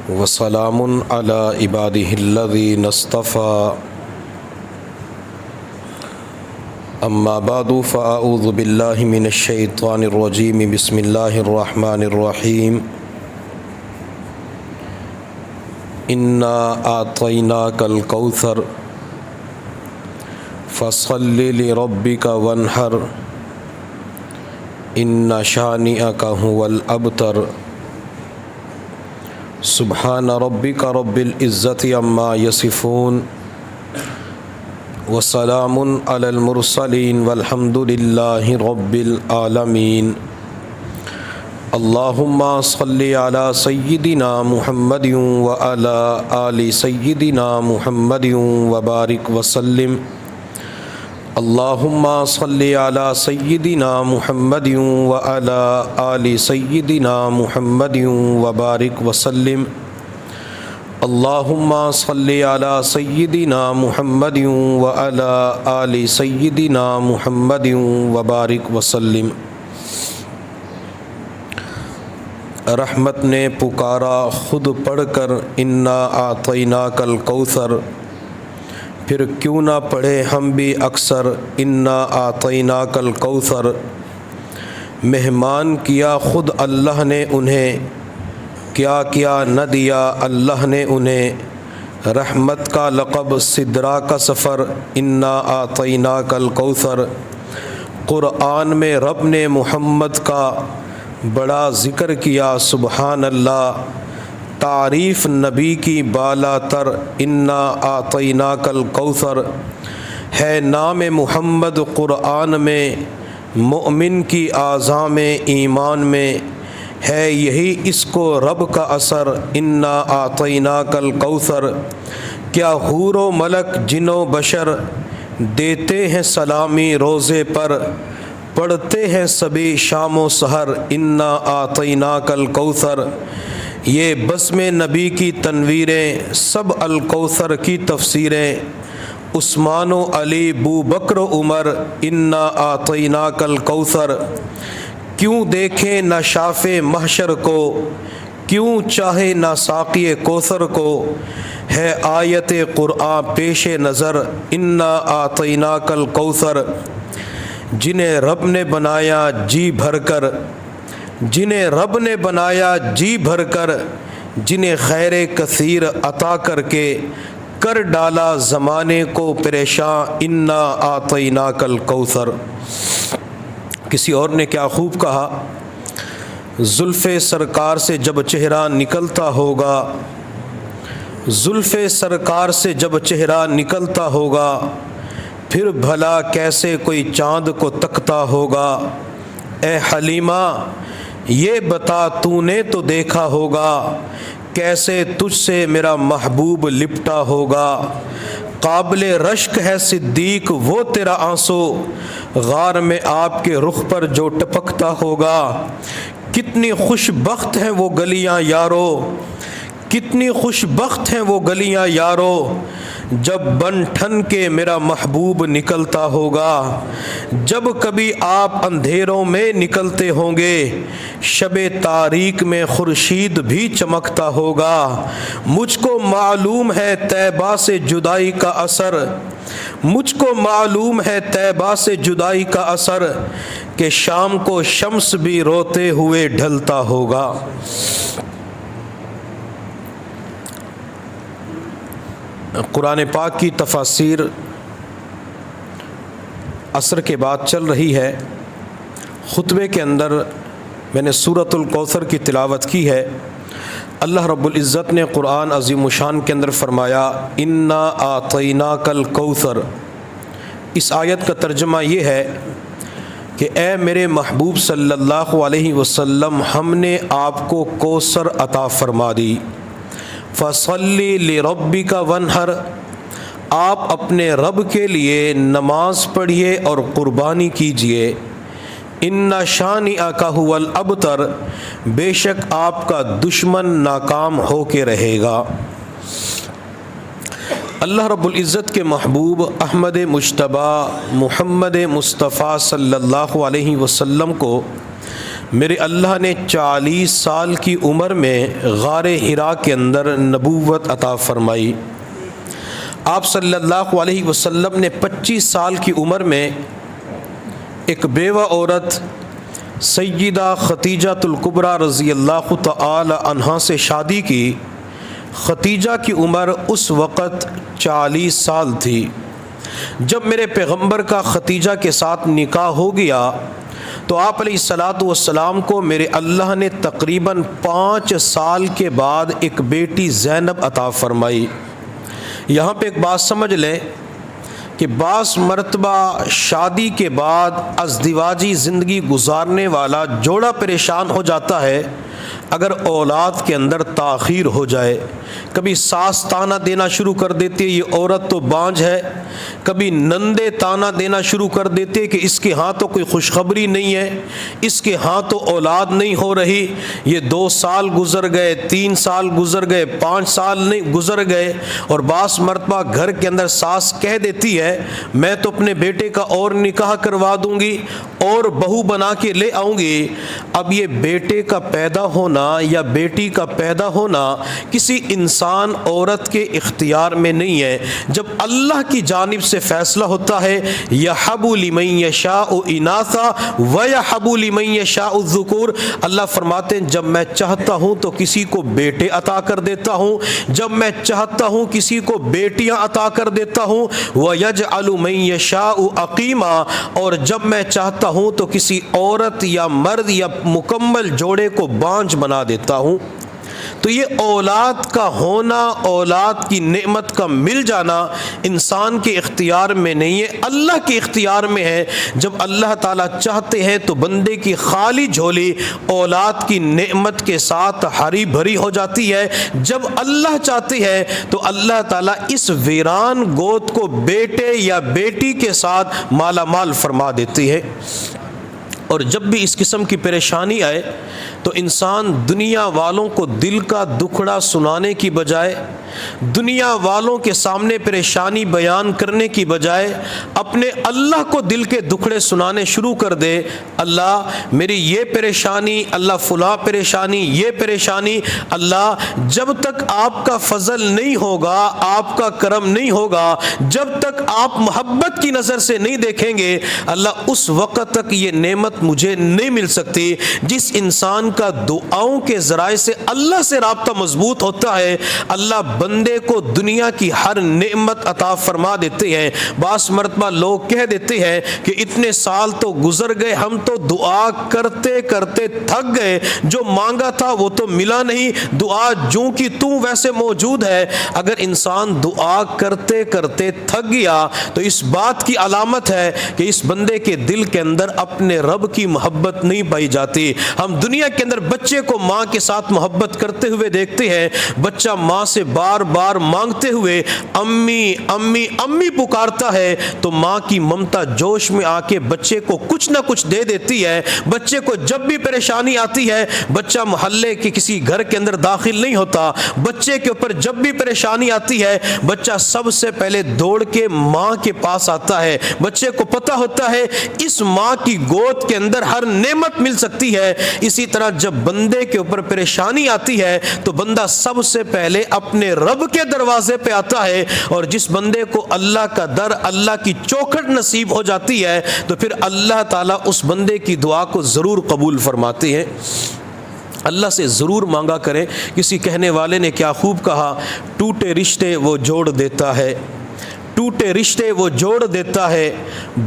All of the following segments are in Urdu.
وسلام علی عباده الذین اصطفى اما بعد فاعوذ باللہ من الشیطان الرجیم بسم اللہ الرحمن الرحیم انا اعطیناک الکوثر فصل لربک وانحر ان شانئک هو الابتر سبحان ربک رب العزت عما یصفون وسلام علی المرسلین والحمد للہ رب العالمین اللہم صل علی سیدنا محمد وعلی آل سیدنا محمد وبارک وسلم اللہم صل علی سیدنا محمد وعلی آل سیدنا محمد وبارک وسلم اللہم صل علی سیدنا محمد وعلی آل سیدنا محمد وبارک وسلم۔ رحمت نے پکارا خود پڑھ کر انا اعطیناک الکوثر، پھر کیوں نہ پڑھے ہم بھی اکثر انا اعطیناک الکوثر۔ مہمان کیا خود اللہ نے انہیں، کیا کیا نہ دیا اللہ نے انہیں۔ رحمت کا لقب سدرا کا سفر انا اعطیناک الکوثر۔ قرآن میں رب نے محمد کا بڑا ذکر کیا سبحان اللہ، تعریف نبی کی بالا تر انا اعطیناک الکوثر ہے۔ نام محمد قرآن میں، مومن کی اعضاء میں، ایمان میں ہے یہی اس کو رب کا اثر انا اعطیناک الکوثر۔ کیا حور و ملک جن و بشر دیتے ہیں سلامی روزے پر، پڑھتے ہیں سبھی شام و سحر انا اعطیناک الکوثر۔ یہ بزم نبی کی تنویریں، سب الکوثر کی تفسیریں، عثمان و علی بو بکر و عمر انا اعطیناک الکوثر۔ کیوں دیکھیں نہ شاف محشر کو، کیوں چاہے نہ ساقی کوثر کو، ہے آیت قرآن پیش نظر انا اعطیناک الکوثر۔ جنہیں رب نے بنایا جی بھر کر، جنہیں رب نے بنایا جی بھر کر، جنہیں خیر کثیر عطا کر کے کر ڈالا زمانے کو پریشاں انا اعطیناک الکوثر۔ کسی اور نے کیا خوب کہا، زلف سرکار سے جب چہرہ نکلتا ہوگا، زلف سرکار سے جب چہرہ نکلتا ہوگا، پھر بھلا کیسے کوئی چاند کو تکتا ہوگا۔ اے حلیمہ یہ بتا تو نے تو دیکھا ہوگا، کیسے تجھ سے میرا محبوب لپٹا ہوگا۔ قابل رشک ہے صدیق وہ تیرا آنسو، غار میں آپ کے رخ پر جو ٹپکتا ہوگا۔ کتنی خوش بخت ہیں وہ گلیاں یارو، کتنی خوش بخت ہیں وہ گلیاں یارو، جب بن ٹھن کے میرا محبوب نکلتا ہوگا۔ جب کبھی آپ اندھیروں میں نکلتے ہوں گے، شب تاریک میں خورشید بھی چمکتا ہوگا۔ مجھ کو معلوم ہے طیبہ سے جدائی کا اثر، مجھ کو معلوم ہے طیبہ سے جدائی کا اثر، کہ شام کو شمس بھی روتے ہوئے ڈھلتا ہوگا۔ قرآن پاک کی تفاسیر عصر کے بعد چل رہی ہے۔ خطبے کے اندر میں نے سورۃ الکوثر کی تلاوت کی ہے۔ اللہ رب العزت نے قرآن عظیم الشان کے اندر فرمایا انا اعطیناک الکوثر۔ اس آیت کا ترجمہ یہ ہے کہ اے میرے محبوب صلی اللہ علیہ وسلم، ہم نے آپ کو کوثر عطا فرما دی۔ فصلی لربک وانحر، آپ اپنے رب کے لیے نماز پڑھیے اور قربانی کیجیے۔ ان شانئک هو الابتر، بے شک آپ کا دشمن ناکام ہو کے رہے گا۔ اللہ رب العزت کے محبوب احمد مجتبیٰ محمد مصطفیٰ صلی اللہ علیہ وسلم کو میرے اللہ نے 40 سال کی عمر میں غار حرا کے اندر نبوت عطا فرمائی۔ آپ صلی اللہ علیہ وسلم نے 25 سال کی عمر میں ایک بیوہ عورت سیدہ خدیجہ الکبریٰ رضی اللہ تعالی عنہا سے شادی کی۔ خدیجہ کی عمر اس وقت 40 سال تھی۔ جب میرے پیغمبر کا خدیجہ کے ساتھ نکاح ہو گیا تو آپ علیہ الصلاۃ والسلام کو میرے اللہ نے تقریباً 5 سال کے بعد ایک بیٹی زینب عطا فرمائی۔ یہاں پہ ایک بات سمجھ لیں کہ بعض مرتبہ شادی کے بعد ازدواجی زندگی گزارنے والا جوڑا پریشان ہو جاتا ہے اگر اولاد کے اندر تاخیر ہو جائے۔ کبھی ساس تانا دینا شروع کر دیتی ہے یہ عورت تو بانجھ ہے، کبھی نندے تانا دینا شروع کر دیتے کہ اس کے ہاں تو کوئی خوشخبری نہیں ہے، اس کے ہاں تو اولاد نہیں ہو رہی۔ یہ 2 سال گزر گئے، 3 سال گزر گئے، 5 سال نہیں گزر گئے، اور بعض مرتبہ گھر کے اندر ساس کہہ دیتی ہے میں تو اپنے بیٹے کا اور نکاح کروا دوں گی اور بہو بنا کے لے آؤں گی۔ اب یہ بیٹے کا پیدا ہونا یا بیٹی کا پیدا ہونا کسی انسان عورت کے اختیار میں نہیں ہے۔ جب اللہ کی جانب سے فیصلہ ہوتا ہے یَحَبُ لِمَن یَشَاءُ إِنَاثًا وَيَحَبُ لِمَن یَشَاءُ الذُّکُورَ، اللہ فرماتے ہیں جب میں چاہتا ہوں تو کسی کو بیٹے عطا کر دیتا ہوں، جب میں چاہتا ہوں کسی کو بیٹیاں عطا کر دیتا ہوں، وَيَجْعَلُ مَن یَشَاءُ عَقِیمًا، اور جب میں چاہتا ہوں تو کسی عورت یا مرد یا مکمل جوڑے کو بانجھ بنا دیتا ہوں۔ تو یہ اولاد کا ہونا، اولاد کی نعمت کا مل جانا انسان کے اختیار میں نہیں ہے، اللہ کے اختیار میں ہے۔ جب اللہ تعالیٰ چاہتے ہیں تو بندے کی خالی جھولی اولاد کی نعمت کے ساتھ ہری بھری ہو جاتی ہے۔ جب اللہ چاہتے ہیں تو اللہ تعالیٰ اس ویران گود کو بیٹے یا بیٹی کے ساتھ مالا مال فرما دیتی ہے۔ اور جب بھی اس قسم کی پریشانی آئے تو انسان دنیا والوں کو دل کا دکھڑا سنانے کی بجائے، دنیا والوں کے سامنے پریشانی بیان کرنے کی بجائے اپنے اللہ کو دل کے دکھڑے سنانے شروع کر دے۔ اللہ میری یہ پریشانی، اللہ فلاں پریشانی، یہ پریشانی، اللہ جب تک آپ کا فضل نہیں ہوگا، آپ کا کرم نہیں ہوگا، جب تک آپ محبت کی نظر سے نہیں دیکھیں گے، اللہ اس وقت تک یہ نعمت مجھے نہیں مل سکتی۔ جس انسان کا دعاؤں کے ذرائع سے اللہ سے رابطہ مضبوط ہوتا ہے، اللہ بندے کو دنیا کی ہر نعمت عطا فرما دیتے ہیں۔ بعض مرتبہ لوگ کہہ دیتے ہیں کہ اتنے سال تو گزر گئے، ہم تو دعا کرتے کرتے تھک گئے، جو مانگا تھا وہ تو ملا نہیں، دعا جوں کی توں ویسے موجود ہے۔ اگر انسان دعا کرتے کرتے تھک گیا تو اس بات کی علامت ہے کہ اس بندے کے دل کے اندر اپنے رب کی محبت نہیں پائی جاتی۔ ہم دنیا کے اندر بچے کو ماں کے ساتھ محبت کرتے ہوئے دیکھتے ہیں، بچہ ماں سے بار بار مانگتے ہوئے امی امی امی پکارتا ہے تو ماں کی ممتا جوش میں آ کے بچے کو کچھ نہ کچھ دے دیتی ہے۔ بچے کو جب بھی پریشانی آتی ہے بچہ محلے کے کسی گھر کے اندر داخل نہیں ہوتا، بچے کے اوپر جب بھی پریشانی آتی ہے بچہ سب سے پہلے دوڑ کے ماں کے پاس آتا ہے۔ بچے کو پتہ ہوتا ہے اس ماں کی گود کے اندر ہر نعمت مل سکتی ہے۔ اسی طرح جب بندے کے اوپر پریشانی آتی ہے تو بندہ سب سے پہلے اپنے رب کے دروازے پہ آتا ہے، اور جس بندے کو اللہ کا در، اللہ کی چوکھٹ نصیب ہو جاتی ہے تو پھر اللہ تعالیٰ اس بندے کی دعا کو ضرور قبول فرماتے ہیں۔ اللہ سے ضرور مانگا کریں۔ کسی کہنے والے نے کیا خوب کہا، ٹوٹے رشتے وہ جوڑ دیتا ہے، ٹوٹے رشتے وہ جوڑ دیتا ہے،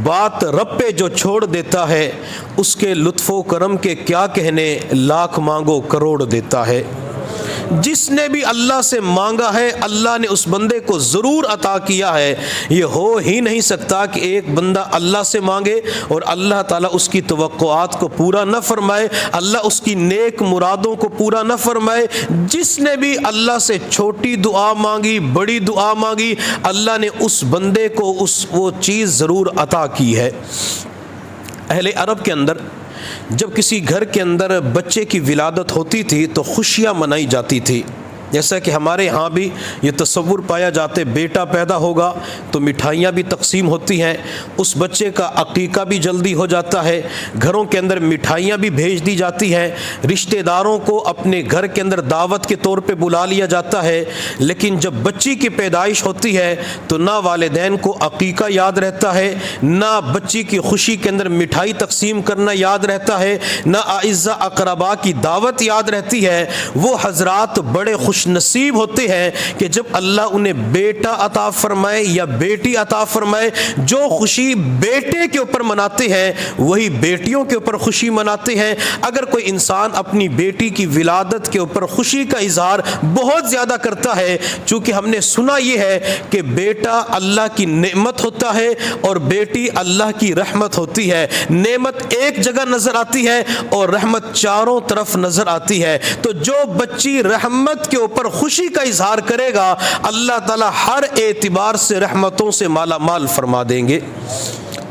بات رب پہ جو چھوڑ دیتا ہے، اس کے لطف و کرم کے کیا کہنے، لاکھ مانگو کروڑ دیتا ہے۔ جس نے بھی اللہ سے مانگا ہے اللہ نے اس بندے کو ضرور عطا کیا ہے۔ یہ ہو ہی نہیں سکتا کہ ایک بندہ اللہ سے مانگے اور اللہ تعالیٰ اس کی توقعات کو پورا نہ فرمائے، اللہ اس کی نیک مرادوں کو پورا نہ فرمائے۔ جس نے بھی اللہ سے چھوٹی دعا مانگی، بڑی دعا مانگی، اللہ نے اس بندے کو وہ چیز ضرور عطا کی ہے۔ اہل عرب کے اندر جب کسی گھر کے اندر بچے کی ولادت ہوتی تھی تو خوشیاں منائی جاتی تھی۔ جیسا کہ ہمارے ہاں بھی یہ تصور پایا جاتا ہے بیٹا پیدا ہوگا تو مٹھائیاں بھی تقسیم ہوتی ہیں، اس بچے کا عقیقہ بھی جلدی ہو جاتا ہے، گھروں کے اندر مٹھائیاں بھی بھیج دی جاتی ہیں، رشتہ داروں کو اپنے گھر کے اندر دعوت کے طور پہ بلا لیا جاتا ہے۔ لیکن جب بچی کی پیدائش ہوتی ہے تو نہ والدین کو عقیقہ یاد رہتا ہے، نہ بچی کی خوشی کے اندر مٹھائی تقسیم کرنا یاد رہتا ہے، نہ اعزاء اقرباء کی دعوت یاد رہتی ہے۔ وہ حضرات بڑے خوش نصیب ہوتے ہیں کہ جب اللہ انہیں بیٹا عطا فرمائے یا بیٹی عطا فرمائے، جو خوشی بیٹے کے اوپر مناتے ہیں وہی بیٹیوں کے اوپر خوشی مناتے ہیں۔ اگر کوئی انسان اپنی بیٹی کی ولادت کے اوپر خوشی کا اظہار بہت زیادہ کرتا ہے، چونکہ ہم نے سنا یہ ہے کہ بیٹا اللہ کی نعمت ہوتا ہے اور بیٹی اللہ کی رحمت ہوتی ہے، نعمت ایک جگہ نظر آتی ہے اور رحمت چاروں طرف نظر آتی ہے، تو جو بچی رحمت کے اوپر خوشی کا اظہار کرے گا اللہ تعالی ہر اعتبار سے رحمتوں سے مالا مال فرما دیں گے۔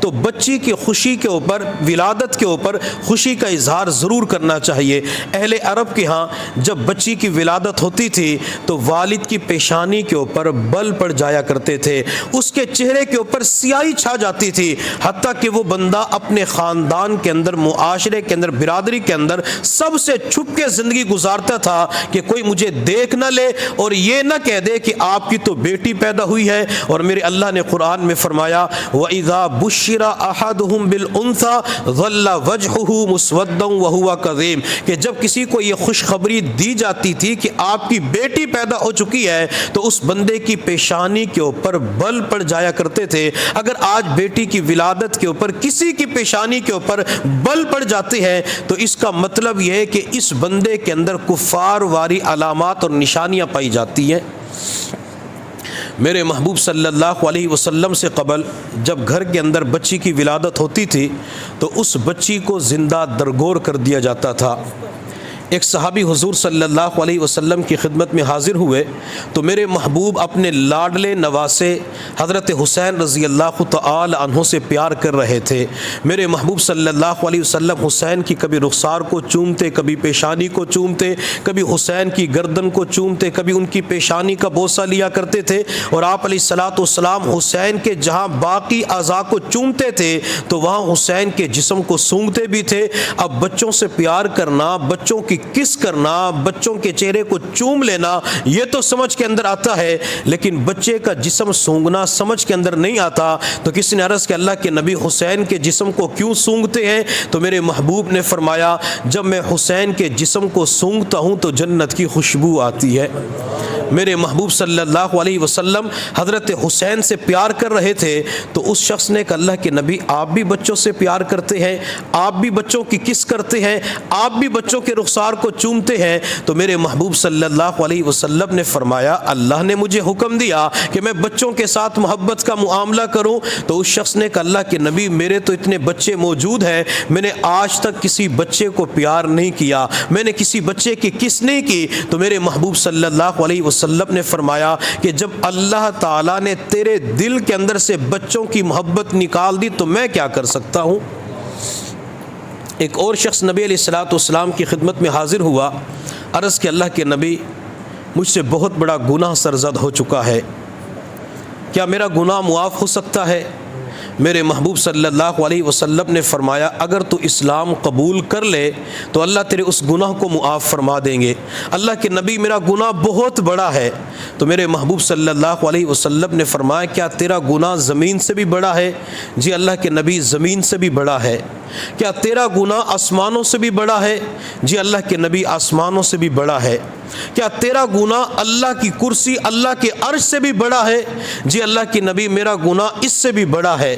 تو بچی کی خوشی کے اوپر، ولادت کے اوپر خوشی کا اظہار ضرور کرنا چاہیے۔ اہل عرب کے ہاں جب بچی کی ولادت ہوتی تھی تو والد کی پیشانی کے اوپر بل پڑ جایا کرتے تھے، اس کے چہرے کے اوپر سیاہی چھا جاتی تھی، حتیٰ کہ وہ بندہ اپنے خاندان کے اندر، معاشرے کے اندر، برادری کے اندر سب سے چھپ کے زندگی گزارتا تھا کہ کوئی مجھے دیکھ نہ لے اور یہ نہ کہہ دے کہ آپ کی تو بیٹی پیدا ہوئی ہے۔ اور میرے اللہ نے قرآن میں فرمایا وَإِذَا بُشِّرَ احدهم بالانثى ظل وجهه مسودا وهو كظيم، کہ جب کسی کو یہ خوشخبری دی جاتی تھی کہ آپ کی بیٹی پیدا ہو چکی ہے تو اس بندے کی پیشانی کے اوپر بل پڑ جایا کرتے تھے۔ اگر آج بیٹی کی ولادت کے اوپر کسی کی پیشانی کے اوپر بل پڑ جاتے ہیں تو اس کا مطلب یہ ہے کہ اس بندے کے اندر کفار واری علامات اور نشانیاں پائی جاتی ہیں۔ میرے محبوب صلی اللہ علیہ وسلم سے قبل جب گھر کے اندر بچی کی ولادت ہوتی تھی تو اس بچی کو زندہ درگور کر دیا جاتا تھا۔ ایک صحابی حضور صلی اللہ علیہ وسلم کی خدمت میں حاضر ہوئے تو میرے محبوب اپنے لاڈلے نواسے حضرت حسین رضی اللہ تعالی عنہ سے پیار کر رہے تھے۔ میرے محبوب صلی اللہ علیہ وسلم حسین کی کبھی رخسار کو چومتے، کبھی پیشانی کو چومتے، کبھی حسین کی گردن کو چومتے، کبھی ان کی پیشانی کا بوسہ لیا کرتے تھے، اور آپ علیہ الصلوۃ والسلام حسین کے جہاں باقی اعضاء کو چومتے تھے تو وہاں حسین کے جسم کو سونگھتے بھی تھے۔ اب بچوں سے پیار کرنا، بچوں کی کس کرنا، بچوں کے چہرے کو چوم لینا، یہ تو سمجھ کے اندر آتا ہے، لیکن بچے کا جسم سونگنا سمجھ کے اندر نہیں آتا۔ تو کسی نے عرض کہ اللہ کے نبی حسین کے جسم کو کیوں سونگتے ہیں؟ تو میرے محبوب نے فرمایا جب میں حسین کے جسم کو سونگتا ہوں تو جنت کی خوشبو آتی ہے۔ میرے محبوب صلی اللہ علیہ وسلم حضرت حسین سے پیار کر رہے تھے تو اس شخص نے کہا اللہ کے نبی آپ بھی بچوں سے پیار کرتے ہیں، آپ بھی بچوں کی کس کرتے ہیں، آپ بھی بچوں کے رخسار کو چومتے ہیں؟ تو میرے محبوب صلی اللہ علیہ وسلم نے فرمایا اللہ نے مجھے حکم دیا کہ میں بچوں کے ساتھ محبت کا معاملہ کروں۔ تو اس شخص نے کہا اللہ کے نبی میرے تو اتنے بچے موجود ہیں، میں نے آج تک کسی بچے کو پیار نہیں کیا، میں نے کسی بچے کی کس نہیں کی۔ تو میرے محبوب صلی اللہ علیہ وسلم نے فرمایا کہ جب اللہ تعالیٰ نے تیرے دل کے اندر سے بچوں کی محبت نکال دی تو میں کیا کر سکتا ہوں۔ ایک اور شخص نبی علیہ الصلوۃ والسلام کی خدمت میں حاضر ہوا، عرض کہ اللہ کے نبی مجھ سے بہت بڑا گناہ سرزد ہو چکا ہے، کیا میرا گناہ معاف ہو سکتا ہے؟ میرے محبوب صلی اللہ علیہ وسلم نے فرمایا اگر تو اسلام قبول کر لے تو اللہ تیرے اس گناہ کو معاف فرما دیں گے۔ اللہ کے نبی میرا گناہ بہت بڑا ہے۔ تو میرے محبوب صلی اللہ علیہ وسلم نے فرمایا کیا تیرا گناہ زمین سے بھی بڑا ہے؟ جی اللہ کے نبی زمین سے بھی بڑا ہے۔ کیا تیرا گناہ آسمانوں سے بھی بڑا ہے؟ جی اللہ کے نبی آسمانوں سے بھی بڑا ہے۔ کیا تیرا گناہ اللہ کی کرسی، اللہ کے عرش سے بھی بڑا ہے؟ جی اللہ کے نبی میرا گناہ اس سے بھی بڑا ہے۔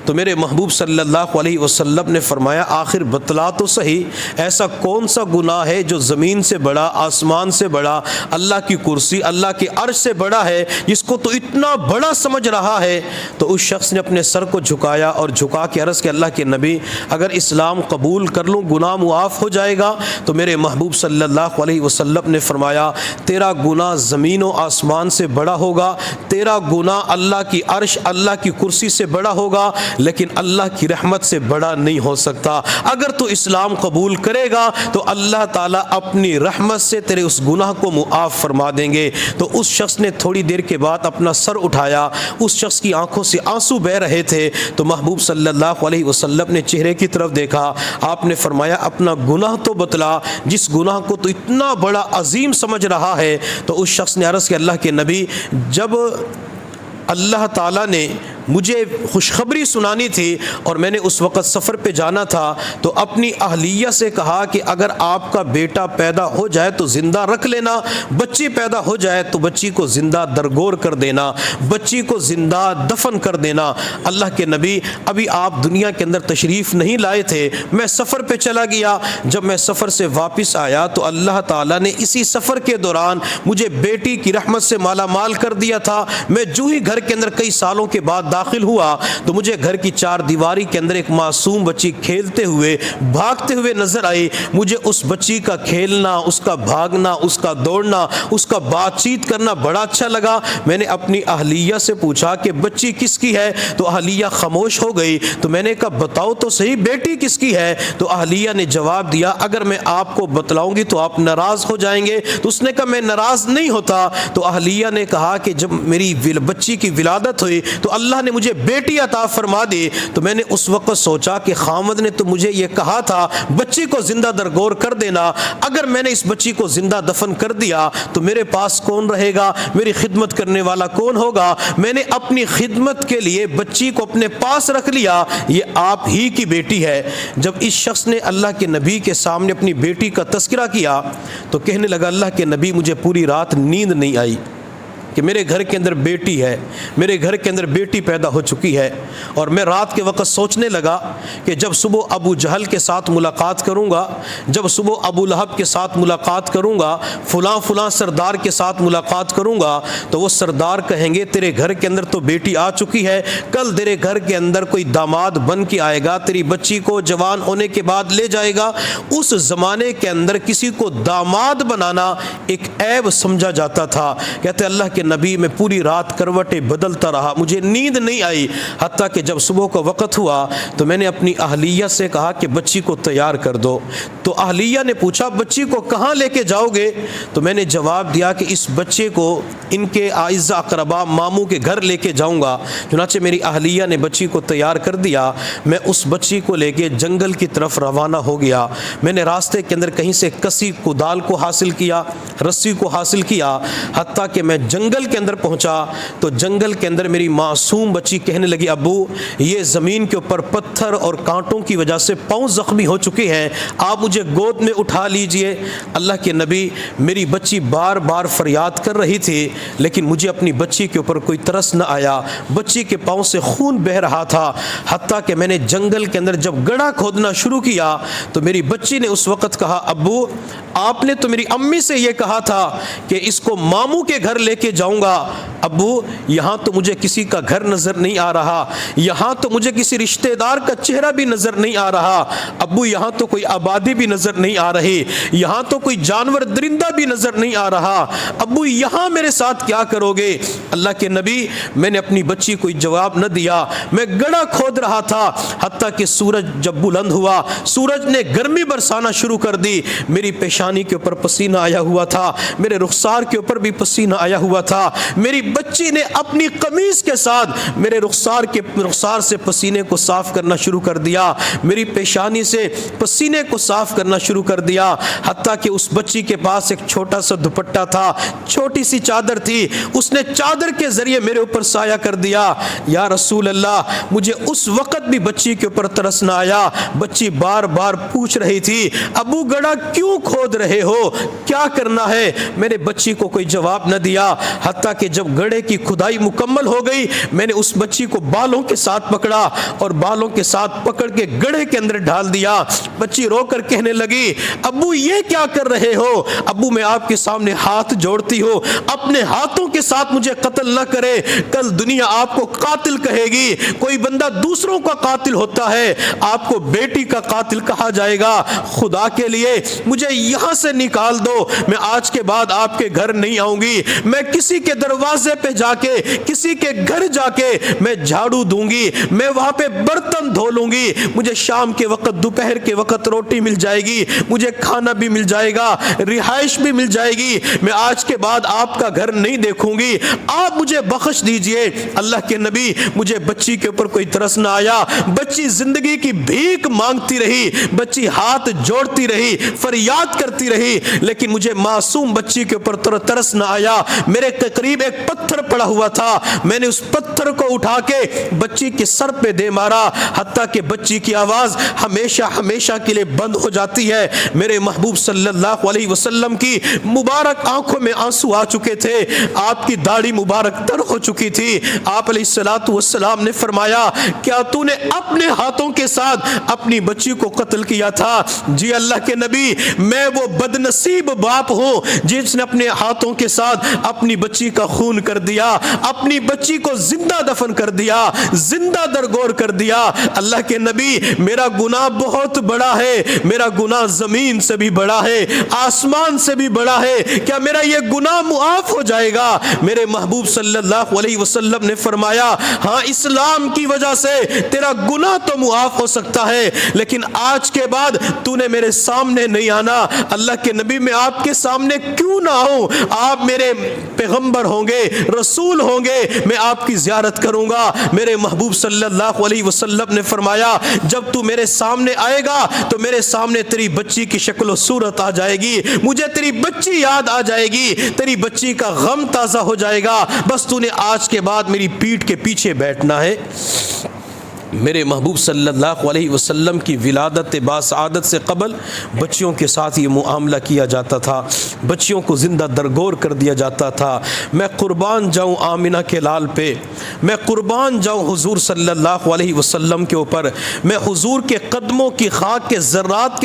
تو میرے محبوب صلی اللہ علیہ وسلم نے فرمایا آخر بتلا تو صحیح ایسا کون سا گناہ ہے جو زمین سے بڑا، آسمان سے بڑا، اللہ کی کرسی، اللہ کے عرش سے بڑا ہے، جس کو تو اتنا بڑا سمجھ رہا ہے؟ تو اس شخص نے اپنے سر کو جھکایا اور جھکا کے عرض کہ اللہ کے نبی اگر اسلام قبول کر لوں گناہ معاف ہو جائے گا؟ تو میرے محبوب صلی اللہ علیہ وسلم نے فرمایا تیرا گناہ زمین و آسمان سے بڑا ہوگا، تیرا گناہ اللہ کی عرش اللہ کی کرسی سے بڑا ہوگا، لیکن اللہ کی رحمت سے بڑا نہیں ہو سکتا۔ اگر تو اسلام قبول کرے گا تو اللہ تعالیٰ اپنی رحمت سے تیرے اس گناہ کو معاف فرما دیں گے۔ تو اس شخص نے تھوڑی دیر کے بعد اپنا سر اٹھایا، اس شخص کی آنکھوں سے آنسو بہہ رہے تھے، تو محبوب صلی اللہ علیہ وسلم نے چہرے کی طرف دیکھا، آپ نے فرمایا اپنا گناہ تو بتلا، جس گناہ کو تو اتنا بڑا عظیم سمجھ رہا ہے۔ تو اس شخص نے عرض کیا اللہ کے نبی، جب اللہ تعالیٰ نے مجھے خوشخبری سنانی تھی اور میں نے اس وقت سفر پہ جانا تھا، تو اپنی اہلیہ سے کہا کہ اگر آپ کا بیٹا پیدا ہو جائے تو زندہ رکھ لینا، بچی پیدا ہو جائے تو بچی کو زندہ درگور کر دینا، بچی کو زندہ دفن کر دینا۔ اللہ کے نبی ابھی آپ دنیا کے اندر تشریف نہیں لائے تھے، میں سفر پہ چلا گیا، جب میں سفر سے واپس آیا تو اللہ تعالیٰ نے اسی سفر کے دوران مجھے بیٹی کی رحمت سے مالا مال کر دیا تھا۔ میں جو ہی گھر کے اندر کئی سالوں کے بعد داخل ہوا تو مجھے گھر کی چار دیواری کے اندر ایک معصوم بچی کھیلتے ہوئے بھاگتے ہوئے نظر آئی۔ مجھے اس بچی کا کھیلنا، اس کا بھاگنا، اس کا دوڑنا، اس کا بات چیت کرنا بڑا اچھا لگا۔ میں نے اپنی اہلیہ سے پوچھا کہ بچی کس کی ہے، تو اہلیہ خاموش ہو گئی۔ تو میں نے کہا بتاؤ تو صحیح بیٹی کس کی ہے، تو اہلیہ نے جواب دیا اگر میں آپ کو بتلاؤں گی تو آپ ناراض ہو جائیں گے۔ تو اس نے کہا میں ناراض نہیں ہوتا۔ تو اہلیہ نے کہا کہ جب میری بچی کی ولادت ہوئی تو اللہ نے مجھے بیٹی عطا فرما دی، تو میں نے اس وقت سوچا کہ خامد نے تو مجھے یہ کہا تھا بچی کو زندہ درگور کر دینا، اگر میں نے اس بچی کو زندہ دفن کر دیا تو میرے پاس کون رہے گا، میری خدمت کرنے والا کون ہوگا؟ میں نے اپنی خدمت کے لیے بچی کو اپنے پاس رکھ لیا، یہ آپ ہی کی بیٹی ہے۔ جب اس شخص نے اللہ کے نبی کے سامنے اپنی بیٹی کا تذکرہ کیا تو کہنے لگا اللہ کے نبی مجھے پوری رات نیند نہیں آئی کہ میرے گھر کے اندر بیٹی ہے، میرے گھر کے اندر بیٹی پیدا ہو چکی ہے، اور میں رات کے وقت سوچنے لگا کہ جب صبح ابو جہل کے ساتھ ملاقات کروں گا، جب صبح ابو لہب کے ساتھ ملاقات کروں گا، فلاں فلاں سردار کے ساتھ ملاقات کروں گا، تو وہ سردار کہیں گے تیرے گھر کے اندر تو بیٹی آ چکی ہے، کل تیرے گھر کے اندر کوئی داماد بن کے آئے گا، تیری بچی کو جوان ہونے کے بعد لے جائے گا۔ اس زمانے کے اندر کسی کو داماد بنانا ایک عیب سمجھا جاتا تھا۔ کہتے اللہ کے نبی میں پوری رات کروٹیں بدلتا رہا، مجھے نیند نہیں آئی، حتیٰ کہ جب صبح کا وقت ہوا تو میں نے اپنی اہلیہ سے کہا کہ بچی کو تیار کر دو۔ تو اہلیہ نے پوچھا بچی کو کہاں لے کے جاؤ گے؟ تو میں نے جواب دیا کہ اس بچے کو ان کے اعزاء اقربا ماموں کے گھر لے کے جاؤں گا۔ چنانچہ میری اہلیہ نے بچی کو تیار کر دیا، میں اس بچی کو لے کے جنگل کی طرف روانہ ہو گیا۔ میں نے راستے کے اندر کہیں سے کسی کدال کو حاصل کیا، رسی کو حاصل کیا، حتیٰ کہ میں جنگل کے اندر پہنچا تو جنگل کے اندر میری معصوم بچی کہنے لگی ابو یہ زمین کے اوپر پتھر اور کانٹوں کی وجہ سے پاؤں زخمی ہو چکے ہیں، آپ مجھے گود میں اٹھا لیجئے۔ اللہ کے نبی میری بچی بار بار فریاد کر رہی تھی، لیکن مجھے اپنی بچی کے اوپر کوئی ترس نہ آیا، بچی کے پاؤں سے خون بہہ رہا تھا، حتیٰ کہ میں نے جنگل کے اندر جب گڑھا کھودنا شروع کیا تو میری بچی نے اس وقت کہا ابو آپ نے تو میری امی سے یہ کہا تھا کہ اس کو ماموں کے گھر لے کے جاؤں گا، ابو یہاں تو مجھے کسی کا گھر نظر نہیں آ رہا، یہاں تو مجھے کسی رشتہ دار کا چہرہ بھی نظر نہیں آ رہا، ابو یہاں تو کوئی آبادی بھی نظر نہیں آ رہی، یہاں تو کوئی جانور درندہ بھی نظر نہیں آ رہا، ابو یہاں میرے ساتھ کیا کرو گے؟ اللہ کے نبی میں نے اپنی بچی کوئی جواب نہ دیا، میں گڑھا کھود رہا تھا، حتیٰ کہ سورج جب بلند ہوا سورج نے گرمی برسانا شروع کر دی، میری پیشانی کے اوپر پسینہ آیا ہوا تھا، میرے رخسار کے اوپر بھی پسینہ آیا ہوا تھا، میری بچی نے اپنی قمیص کے ساتھ میرے رخسار سے پسینے کو صاف کرنا شروع کر دیا، میری پیشانی سے پسینے کو صاف کرنا شروع کر دیا، حتیٰ کہ اس بچی کے پاس ایک چھوٹا سا دوپٹہ تھا، چھوٹی سی چادر تھی، اس نے چادر کے ذریعے میرے اوپر سایہ کر دیا۔ یا رسول اللہ مجھے اس وقت بھی بچی کے اوپر ترس نہ آیا، بچی بار بار پوچھ رہی تھی ابو گڑھا کیوں کھود رہے ہو، کیا کرنا ہے؟ میرے بچی کو کوئی جواب نہ دیا، حتیٰ کہ جب گڑھے کی کھدائی مکمل ہو گئی میں نے اس بچی کو بالوں کے ساتھ پکڑا اور بالوں کے ساتھ پکڑ کے گڑھے کے اندر ڈال دیا۔ بچی رو کر کہنے لگی ابو یہ کیا کر رہے ہو؟ ابو میں آپ کے سامنے ہاتھ جوڑتی ہوں، اپنے ہاتھوں کے ساتھ مجھے قتل نہ کرے، کل دنیا آپ کو قاتل کہے گی۔ کوئی بندہ دوسروں کا قاتل ہوتا ہے، آپ کو بیٹی کا قاتل کہا جائے گا۔ خدا کے لیے مجھے یہاں سے نکال دو، میں آج کے بعد آپ کے گھر نہیں آؤں گی، میں کسی کے دروازے پہ جا کے کسی کے گھر جا کے میں جھاڑو دوں گی، میں وہاں پہ برتن دھو لوں گی، مجھے شام کے وقت دوپہر کے وقت روٹی مل جائے گی، مجھے کھانا بھی مل جائے گا، رہائش بھی مل جائے گی، میں آج کے بعد آپ کا گھر نہیں دیکھوں گی، آپ مجھے بخش دیجئے۔ اللہ کے نبی مجھے بچی کے اوپر کوئی ترس نہ آیا، بچی زندگی کی بھیک مانگتی رہی، بچی ہاتھ جوڑتی رہی، فریاد کرتی رہی، لیکن مجھے معصوم بچی کے اوپر ترس نہ آیا۔ میرے قریب ایک پتھر پڑا ہوا تھا، میں نے اس پتھر کو اٹھا کے بچی کے سر پہ دے مارا، حتیٰ کہ بچی کی آواز ہمیشہ ہمیشہ کے لیے بند ہو جاتی ہے۔ میرے محبوب صلی اللہ علیہ وسلم کی مبارک آنکھوں میں آنسو آ چکے تھے، آپ کی داڑھی مبارک تر ہو چکی تھی۔ آپ علیہ السلام نے فرمایا کیا تو نے اپنے ہاتھوں کے ساتھ اپنی بچی کو قتل کیا تھا؟ جی اللہ کے نبی میں وہ بدنصیب باپ ہوں جس نے اپنے ہاتھوں کے ساتھ اپنی بچی کا خون کر دیا، اپنی بچی کو زندہ دفن کر دیا، زندہ درگور کر دیا۔ اللہ کے نبی میرا گناہ بہت بڑا ہے، میرا گناہ زمین سے بھی بڑا ہے، آسمان سے بھی بڑا ہے، کیا میرا یہ گناہ معاف ہو جائے گا؟ میرے محبوب صلی اللہ علیہ وسلم نے فرمایا ہاں اسلام کی وجہ سے تیرا گناہ تو معاف ہو سکتا ہے، لیکن آج کے بعد تو نے میرے سامنے نہیں آنا۔ اللہ کے نبی میں آپ کے سامنے کیوں نہ آؤں؟ آپ میرے پیغمبر ہوں گے، رسول ہوں گے، میں آپ کی زیارت کروں گا۔ میرے محبوب صلی اللہ علیہ وسلم نے فرمایا جب تو میرے سامنے آئے گا تو میرے سامنے تیری بچی کی شکل و صورت آ جائے گی، مجھے تیری بچی یاد آ جائے گی، تیری بچی کا غم تازہ ہو جائے گا، بس تو نے آج کے بعد میری پیٹھ کے پیچھے بیٹھنا ہے۔ میرے محبوب صلی اللہ علیہ وسلم کی ولادت باسعادت سے قبل بچیوں کے ساتھ یہ معاملہ کیا جاتا تھا، بچیوں کو زندہ درگور کر دیا جاتا تھا۔ میں قربان جاؤں آمنہ کے لال پہ، میں قربان جاؤں حضور صلی اللہ علیہ وسلم کے اوپر، میں حضور کے قدموں کی خاک کے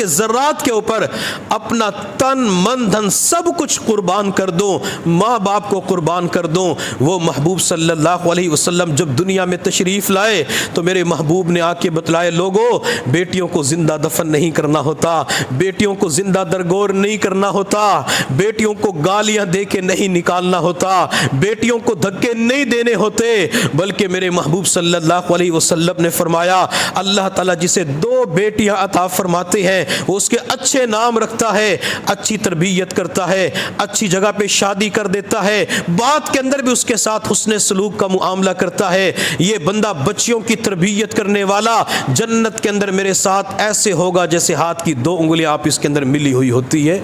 ذرات کے اوپر اپنا تن من دھن سب کچھ قربان کر دوں، ماں باپ کو قربان کر دوں۔ وہ محبوب صلی اللہ علیہ وسلم جب دنیا میں تشریف لائے تو میرے محبوب نے آ کے بتلائے لوگوں بیٹیوں کو زندہ دفن نہیں کرنا ہوتا، بیٹیوں کو زندہ درگور نہیں کرنا ہوتا، بیٹیوں کو گالیاں دے کے نہیں نکالنا ہوتا، بیٹیوں کو دھکے نہیں دینے ہوتے، بلکہ میرے محبوب صلی اللہ علیہ وسلم نے فرمایا اللہ تعالیٰ جسے 2 بیٹیاں عطا فرماتے ہیں وہ اس کے اچھے نام رکھتا ہے، اچھی تربیت کرتا ہے، اچھی جگہ پہ شادی کر دیتا ہے، بات کے اندر بھی اس کے ساتھ حسن سلوک کا معاملہ کرتا ہے۔ یہ بندہ بچیوں کی تربیت کرنے والا جنت کے اندر میرے ساتھ ایسے ہوگا جیسے ہاتھ کی 2 انگلیاں آپ اس کے اندر ملی ہوئی ہوتی ہے۔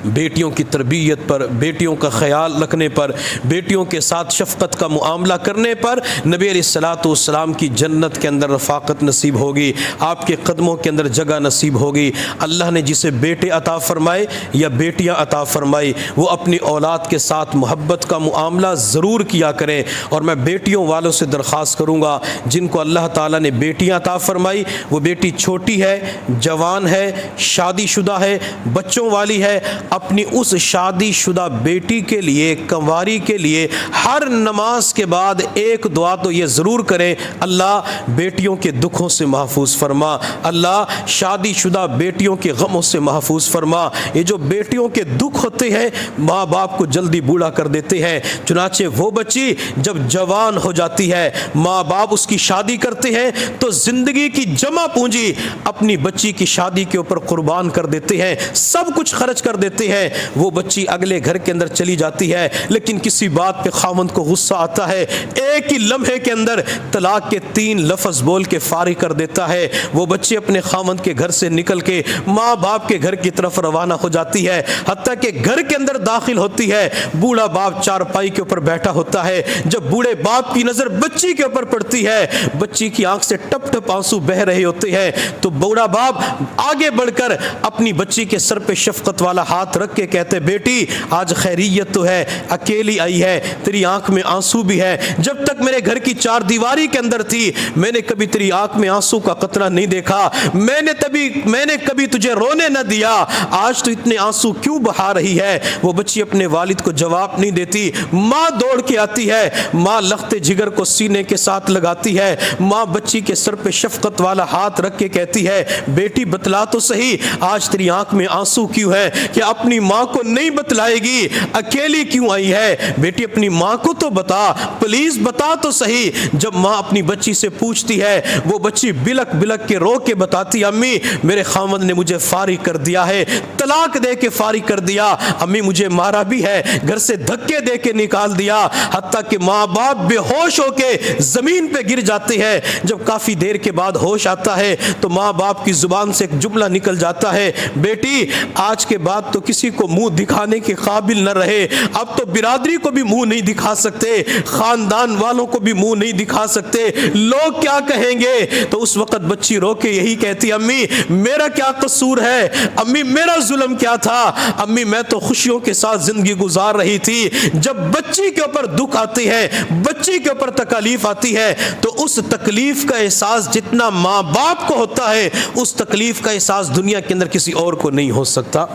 بیٹیوں کی تربیت پر، بیٹیوں کا خیال رکھنے پر، بیٹیوں کے ساتھ شفقت کا معاملہ کرنے پر نبی علیہ الصلوۃ والسلام کی جنت کے اندر رفاقت نصیب ہوگی، آپ کے قدموں کے اندر جگہ نصیب ہوگی۔ اللہ نے جسے بیٹے عطا فرمائے یا بیٹیاں عطا فرمائی وہ اپنی اولاد کے ساتھ محبت کا معاملہ ضرور کیا کریں۔ اور میں بیٹیوں والوں سے درخواست کروں گا جن کو اللہ تعالیٰ نے بیٹیاں عطا فرمائی، وہ بیٹی چھوٹی ہے، جوان ہے، شادی شدہ ہے، بچوں والی ہے، اپنی اس شادی شدہ بیٹی کے لیے، کنواری کے لیے ہر نماز کے بعد ایک دعا تو یہ ضرور کریں اللہ بیٹیوں کے دکھوں سے محفوظ فرما، اللہ شادی شدہ بیٹیوں کے غموں سے محفوظ فرما۔ یہ جو بیٹیوں کے دکھ ہوتے ہیں ماں باپ کو جلدی بوڑھا کر دیتے ہیں، چنانچہ وہ بچی جب جوان ہو جاتی ہے ماں باپ اس کی شادی کرتے ہیں تو زندگی کی جمع پونجی اپنی بچی کی شادی کے اوپر قربان کر دیتے ہیں، سب کچھ خرچ کر دیتے ہیں۔ وہ بچی اگلے گھر کے اندر چلی جاتی ہے لیکن کسی بات پہ خاوند کو غصہ آتا ہے، ایک ہی لمحے کے اندر طلاق کے 3 لفظ بول کے فارغ کر دیتا ہے۔ وہ بچی اپنے خاوند کے گھر سے نکل کے ماں باپ کے گھر کی طرف روانہ ہو جاتی ہے، حتیٰ کہ گھر کے اندر داخل ہوتی ہے بوڑھا باپ چارپائی کے اوپر بیٹھا ہوتا ہے۔ جب بوڑھے باپ کی نظر بچی کے اوپر پڑتی ہے، بچی کی آنکھ سے ٹپ ٹپ آنسو بہ رہے ہوتے ہیں، تو بوڑھا باپ آگے بڑھ کر اپنی بچی کے سر پہ شفقت والا ہاتھ ہاتھ رکھ کے کہتے بیٹی آج خیریت تو ہے, اکیلی آئی ہے, تیری آنکھ میں آنسو بھی ہے, جب تک میرے گھر کی چار دیواری کے اندر تھی میں نے کبھی تیری آنکھ میں آنسو کا قطرہ نہیں دیکھا, میں نے کبھی تجھے رونے نہ دیا, آج تو اتنے آنسو کیوں بہا رہی ہے؟ وہ بچی اپنے والد کو جواب نہیں دیتی. ماں دوڑ کے آتی ہے, ماں لخت جگر کو سینے کے ساتھ لگاتی ہے, ماں بچی کے سر پہ شفقت والا ہاتھ رکھ کے کہتی ہے بیٹی بتلا تو صحیح آج تیری آنکھ میں آنسو کیوں ہے؟ کہ اپنی ماں کو نہیں بتلائے گی, اکیلی کیوں آئی ہے؟ بیٹی اپنی ماں کو تو بتا, پلیز بتا تو صحیح. جب ماں اپنی بچی سے پوچھتی ہے وہ بچی بلک بلک کے رو کے بتاتی امی میرے خاوند نے مجھے فارغ کر دیا ہے, طلاق دے کے فارغ کر دیا, امی مجھے مارا بھی ہے, گھر سے دھکے دے کے نکال دیا, حتیٰ کہ ماں باپ بے ہوش ہو کے زمین پہ گر جاتے ہیں. جب کافی دیر کے بعد ہوش آتا ہے تو ماں باپ کی زبان سے ایک جملہ نکل جاتا ہے بیٹی آج کے بعد تو کسی کو منہ دکھانے کے قابل نہ رہے, اب تو برادری کو بھی منہ نہیں دکھا سکتے, خاندان والوں کو بھی منہ نہیں دکھا سکتے, لوگ کیا کہیں گے؟ تو اس وقت بچی رو کے یہی کہتی امی میرا کیا قصور ہے, امی میرا ظلم کیا تھا, امی میں تو خوشیوں کے ساتھ زندگی گزار رہی تھی. جب بچی کے اوپر دکھ آتی ہے, بچی کے اوپر تکلیف آتی ہے تو اس تکلیف کا احساس جتنا ماں باپ کو ہوتا ہے اس تکلیف کا احساس دنیا کے اندر کسی اور کو نہیں ہو سکتا.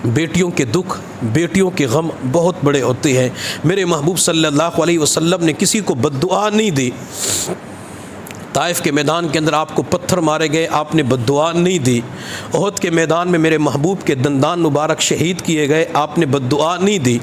بیٹیوں کے دکھ, بیٹیوں کے غم بہت بڑے ہوتے ہیں. میرے محبوب صلی اللہ علیہ وسلم نے کسی کو بد دعا نہیں دی. طائف کے میدان کے اندر آپ کو پتھر مارے گئے, آپ نے بد دعا نہیں دی. احد کے میدان میں میرے محبوب کے دندان مبارک شہید کیے گئے, آپ نے بد دعا نہیں دی.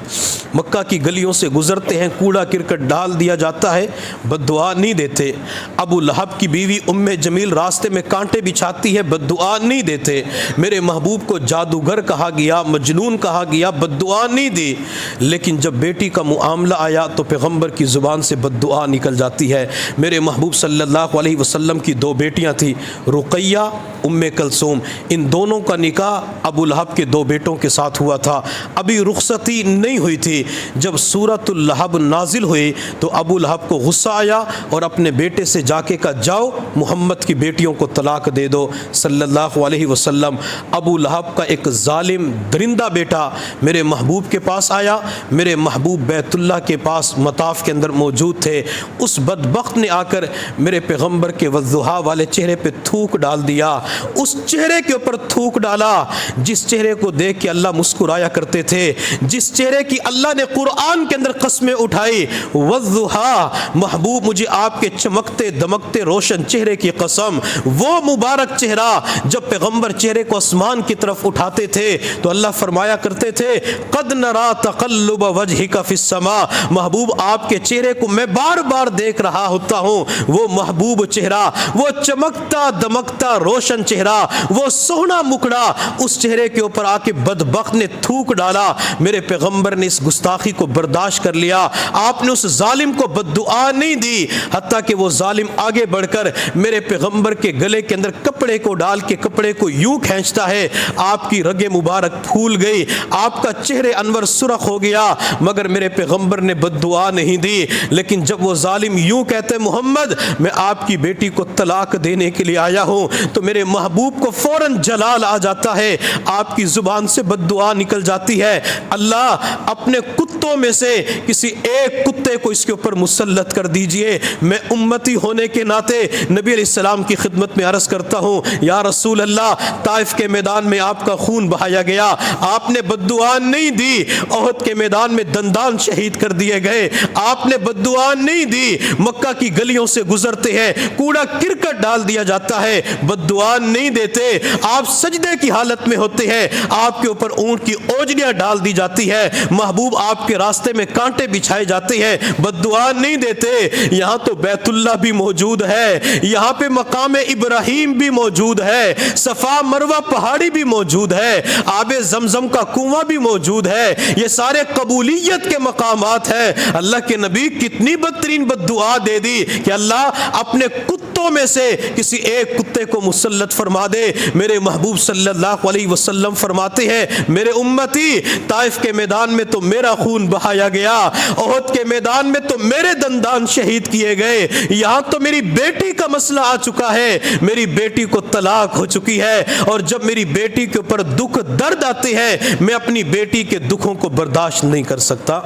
مکہ کی گلیوں سے گزرتے ہیں, کوڑا کرکٹ ڈال دیا جاتا ہے, بد دعا نہیں دیتے. ابو لہب کی بیوی ام جمیل راستے میں کانٹے بچھاتی ہے, بد دعا نہیں دیتے. میرے محبوب کو جادوگر کہا گیا, مجنون کہا گیا, بد دعا نہیں دی. لیکن جب بیٹی کا معاملہ آیا تو پیغمبر کی زبان سے بد دعا نکل جاتی ہے. میرے محبوب صلی اللہ علیہ وسلم کی دو بیٹیاں تھیں, رقیہ, ام کلثوم, ان دونوں کا نکاح ابو لہب کے دو بیٹوں کے ساتھ ہوا تھا. ابھی رخصتی نہیں ہوئی تھی. جب سورۃ اللہب نازل ہوئی تو ابو لہب کو غصہ آیا اور اپنے بیٹے سے جا کے کہا جاؤ محمد کی بیٹیوں کو طلاق دے دو صلی اللہ علیہ وسلم. ابو لہب کا ایک ظالم درندہ بیٹا میرے محبوب کے پاس آیا. میرے محبوب بیت اللہ کے پاس مطاف کے اندر موجود تھے. اس بدبخت نے آ کر میرے پیغمبر کے وضحا والے چہرے پہ تھوک ڈال دیا. اس چہرے کے اوپر تھوک ڈالا جس چہرے کو دیکھ کے اللہ مسکرایا کرتے تھے, جس چہرے کی اللہ نے قرآن کے اندر قسمیں اٹھائی. وضحا, محبوب مجھے آپ کے چمکتے دمکتے روشن چہرے کی قسم, وہ مبارک چہرہ جب پیغمبر چہرے کو آسمان کی طرف اٹھاتے تھے تو اللہ فرمایا کرتے تھے قد نرا تقلب وجهک فی السماء, محبوب آپ کے چہرے کو میں بار بار دیکھ رہا ہوتا ہوں. وہ محبوب چہرہ, وہ چمکتا دمکتا روشن چہرہ, وہ سونا مکڑا, اس چہرے کے اوپر آ کے بدبخت نے تھوک ڈالا. میرے پیغمبر نے اس گستاخی کو برداشت کر لیا. آپ نے اس ظالم کو بد دعا نہیں دی, حتیٰ کہ وہ ظالم آگے بڑھ کر میرے پیغمبر کے گلے کے اندر کپڑے کو ڈال کے کپڑے کو یوں کھینچتا ہے. آپ کی رگیں مبارک پھول گئی, آپ کا چہرے انور سرخ ہو گیا, مگر میرے پیغمبر نے بد دعا نہیں دی. لیکن جب وہ ظالم یوں کہتے محمد میں آپ کی بیٹی کو طلاق دینے کے لیے آیا ہوں, تو میرے محبوب کو فوراً جلال آ جاتا ہے, آپ کی زبان سے بد دعا نکل جاتی ہے. اللہ اپنے کتوں میں سے کسی ایک کتے کو اس کے اوپر مسلط کر دیجئے. میں امتی ہونے کے ناطے نبی علیہ السلام کی خدمت میں عرض کرتا ہوں یا رسول اللہ, طائف کے میدان میں آپ کا خون بہایا گیا, آپ نے بد دعا نہیں دی. احد کے میدان میں دندان شہید کر دیے گئے, آپ نے بد دعا نہیں دی. مکہ کی گلیوں سے گزرتے ہیں, کوڑا کرکٹ ڈال دیا جاتا ہے, بد دعا نہیں دیتے. آپ سجدے کی حالت میں ہوتے ہیں, آپ کے اوپر اونٹ کی اوجڑیاں ڈال دی جاتی ہے, محبوب آپ کے راستے میں کانٹے بچھائے جاتے ہیں, بد دعا نہیں دیتے. یہاں تو بیت اللہ بھی موجود ہے, یہاں پہ مقام ابراہیم بھی موجود ہے, صفا مروہ پہاڑی بھی موجود ہے, آب زمزم کا کنواں بھی موجود ہے, یہ سارے قبولیت کے مقامات ہیں. اللہ کے نبی کتنی بدترین بد دعا دے دی کہ اللہ اپنے کتوں کتوں میں سے کسی ایک کتے کو مسلط فرما دے۔ میرے محبوب صلی اللہ علیہ وسلم فرماتے ہیں میرے امتی، طائف کے میدان میں تو میرا خون بہایا گیا، احد کے میدان میں تو میرے دندان شہید کیے گئے، یہاں تو میری بیٹی کا مسئلہ آ چکا ہے، میری بیٹی کو طلاق ہو چکی ہے، اور جب میری بیٹی کے اوپر دکھ درد آتے ہیں میں اپنی بیٹی کے دکھوں کو برداشت نہیں کر سکتا۔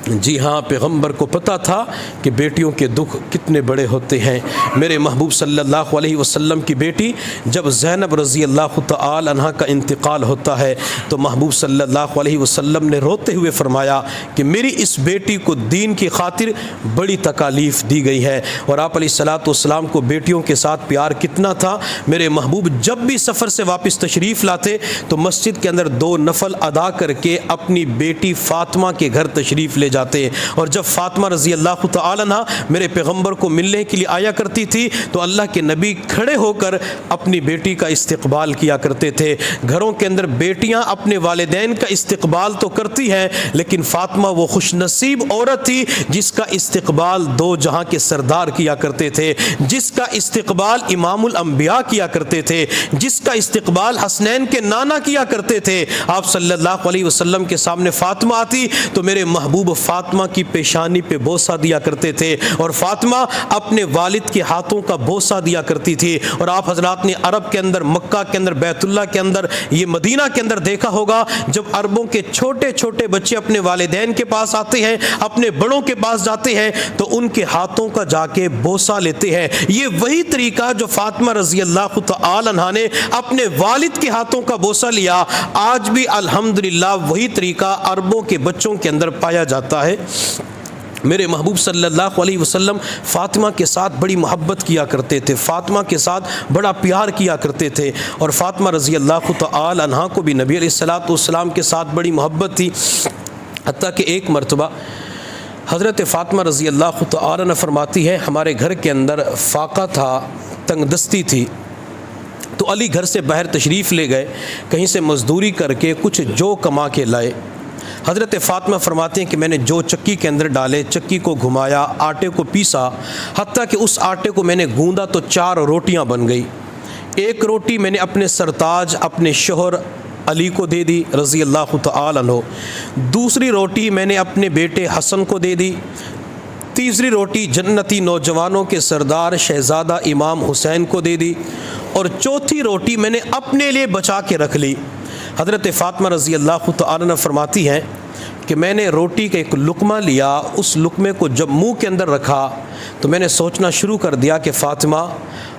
جی ہاں، پیغمبر کو پتا تھا کہ بیٹیوں کے دکھ کتنے بڑے ہوتے ہیں۔ میرے محبوب صلی اللہ علیہ وسلم کی بیٹی جب زینب رضی اللہ تعالی عنہا کا انتقال ہوتا ہے تو محبوب صلی اللہ علیہ وسلم نے روتے ہوئے فرمایا کہ میری اس بیٹی کو دین کی خاطر بڑی تکالیف دی گئی ہے۔ اور آپ علیہ الصلوۃ والسلام کو بیٹیوں کے ساتھ پیار کتنا تھا۔ میرے محبوب جب بھی سفر سے واپس تشریف لاتے تو مسجد کے اندر 2 نفل ادا کر کے اپنی بیٹی فاطمہ کے گھر تشریف لے جاتے، اور جب فاطمہ رضی اللہ تعالی عنہ میرے پیغمبر کو ملنے کے لیے آیا کرتی تھی تو اللہ کے نبی کھڑے ہو کر اپنی بیٹی کا استقبال کیا کرتے تھے۔ گھروں کے اندر بیٹیاں اپنے والدین کا استقبال تو کرتی ہیں، لیکن فاطمہ وہ خوش نصیب عورت تھی جس کا استقبال 2 جہاں کے سردار کیا کرتے تھے، جس کا استقبال امام الانبیاء کیا کرتے تھے، جس کا استقبال حسنین کے نانا کیا کرتے تھے۔ آپ صلی اللہ علیہ وسلم کے سامنے فاطمہ آتی تو میرے محبوب فاطمہ کی پیشانی پہ بوسہ دیا کرتے تھے، اور فاطمہ اپنے والد کے ہاتھوں کا بوسہ دیا کرتی تھی۔ اور آپ حضرات نے عرب کے اندر، مکہ کے اندر، بیت اللہ کے اندر، یہ مدینہ کے اندر دیکھا ہوگا جب عربوں کے چھوٹے چھوٹے بچے اپنے والدین کے پاس آتے ہیں، اپنے بڑوں کے پاس جاتے ہیں تو ان کے ہاتھوں کا جا کے بوسہ لیتے ہیں۔ یہ وہی طریقہ جو فاطمہ رضی اللہ تعالی عنہا نے اپنے والد کے ہاتھوں کا بوسہ لیا، آج بھی الحمدللہ وہی طریقہ عربوں کے بچوں کے اندر پایا جاتا ہے۔ میرے محبوب صلی اللہ علیہ وسلم فاطمہ کے ساتھ بڑی محبت کیا کرتے تھے، فاطمہ کے ساتھ بڑا پیار کیا کرتے تھے، اور فاطمہ رضی اللہ تعالی عنہا کو بھی نبی علیہ الصلوۃ والسلام کے ساتھ بڑی محبت تھی۔ حتیٰ کہ ایک مرتبہ حضرت فاطمہ رضی اللہ تعالی عنہ فرماتی ہے ہمارے گھر کے اندر فاقہ تھا، تنگ دستی تھی، تو علی گھر سے باہر تشریف لے گئے، کہیں سے مزدوری کر کے کچھ جو کما کے لائے۔ حضرت فاطمہ فرماتے ہیں کہ میں نے جو چکی کے اندر ڈالے، چکی کو گھمایا، آٹے کو پیسا، حتیٰ کہ اس آٹے کو میں نے گوندا تو 4 روٹیاں بن گئی۔ ایک روٹی میں نے اپنے سرتاج اپنے شوہر علی کو دے دی رضی اللہ تعالی عنہ، دوسری روٹی میں نے اپنے بیٹے حسن کو دے دی، تیسری روٹی جنتی نوجوانوں کے سردار شہزادہ امام حسین کو دے دی، اور چوتھی روٹی میں نے اپنے لیے بچا کے رکھ لی۔ حضرت فاطمہ رضی اللہ تعالی عنہ فرماتی ہیں کہ میں نے روٹی کا ایک لقمہ لیا، اس لقمے کو جب منہ کے اندر رکھا تو میں نے سوچنا شروع کر دیا کہ فاطمہ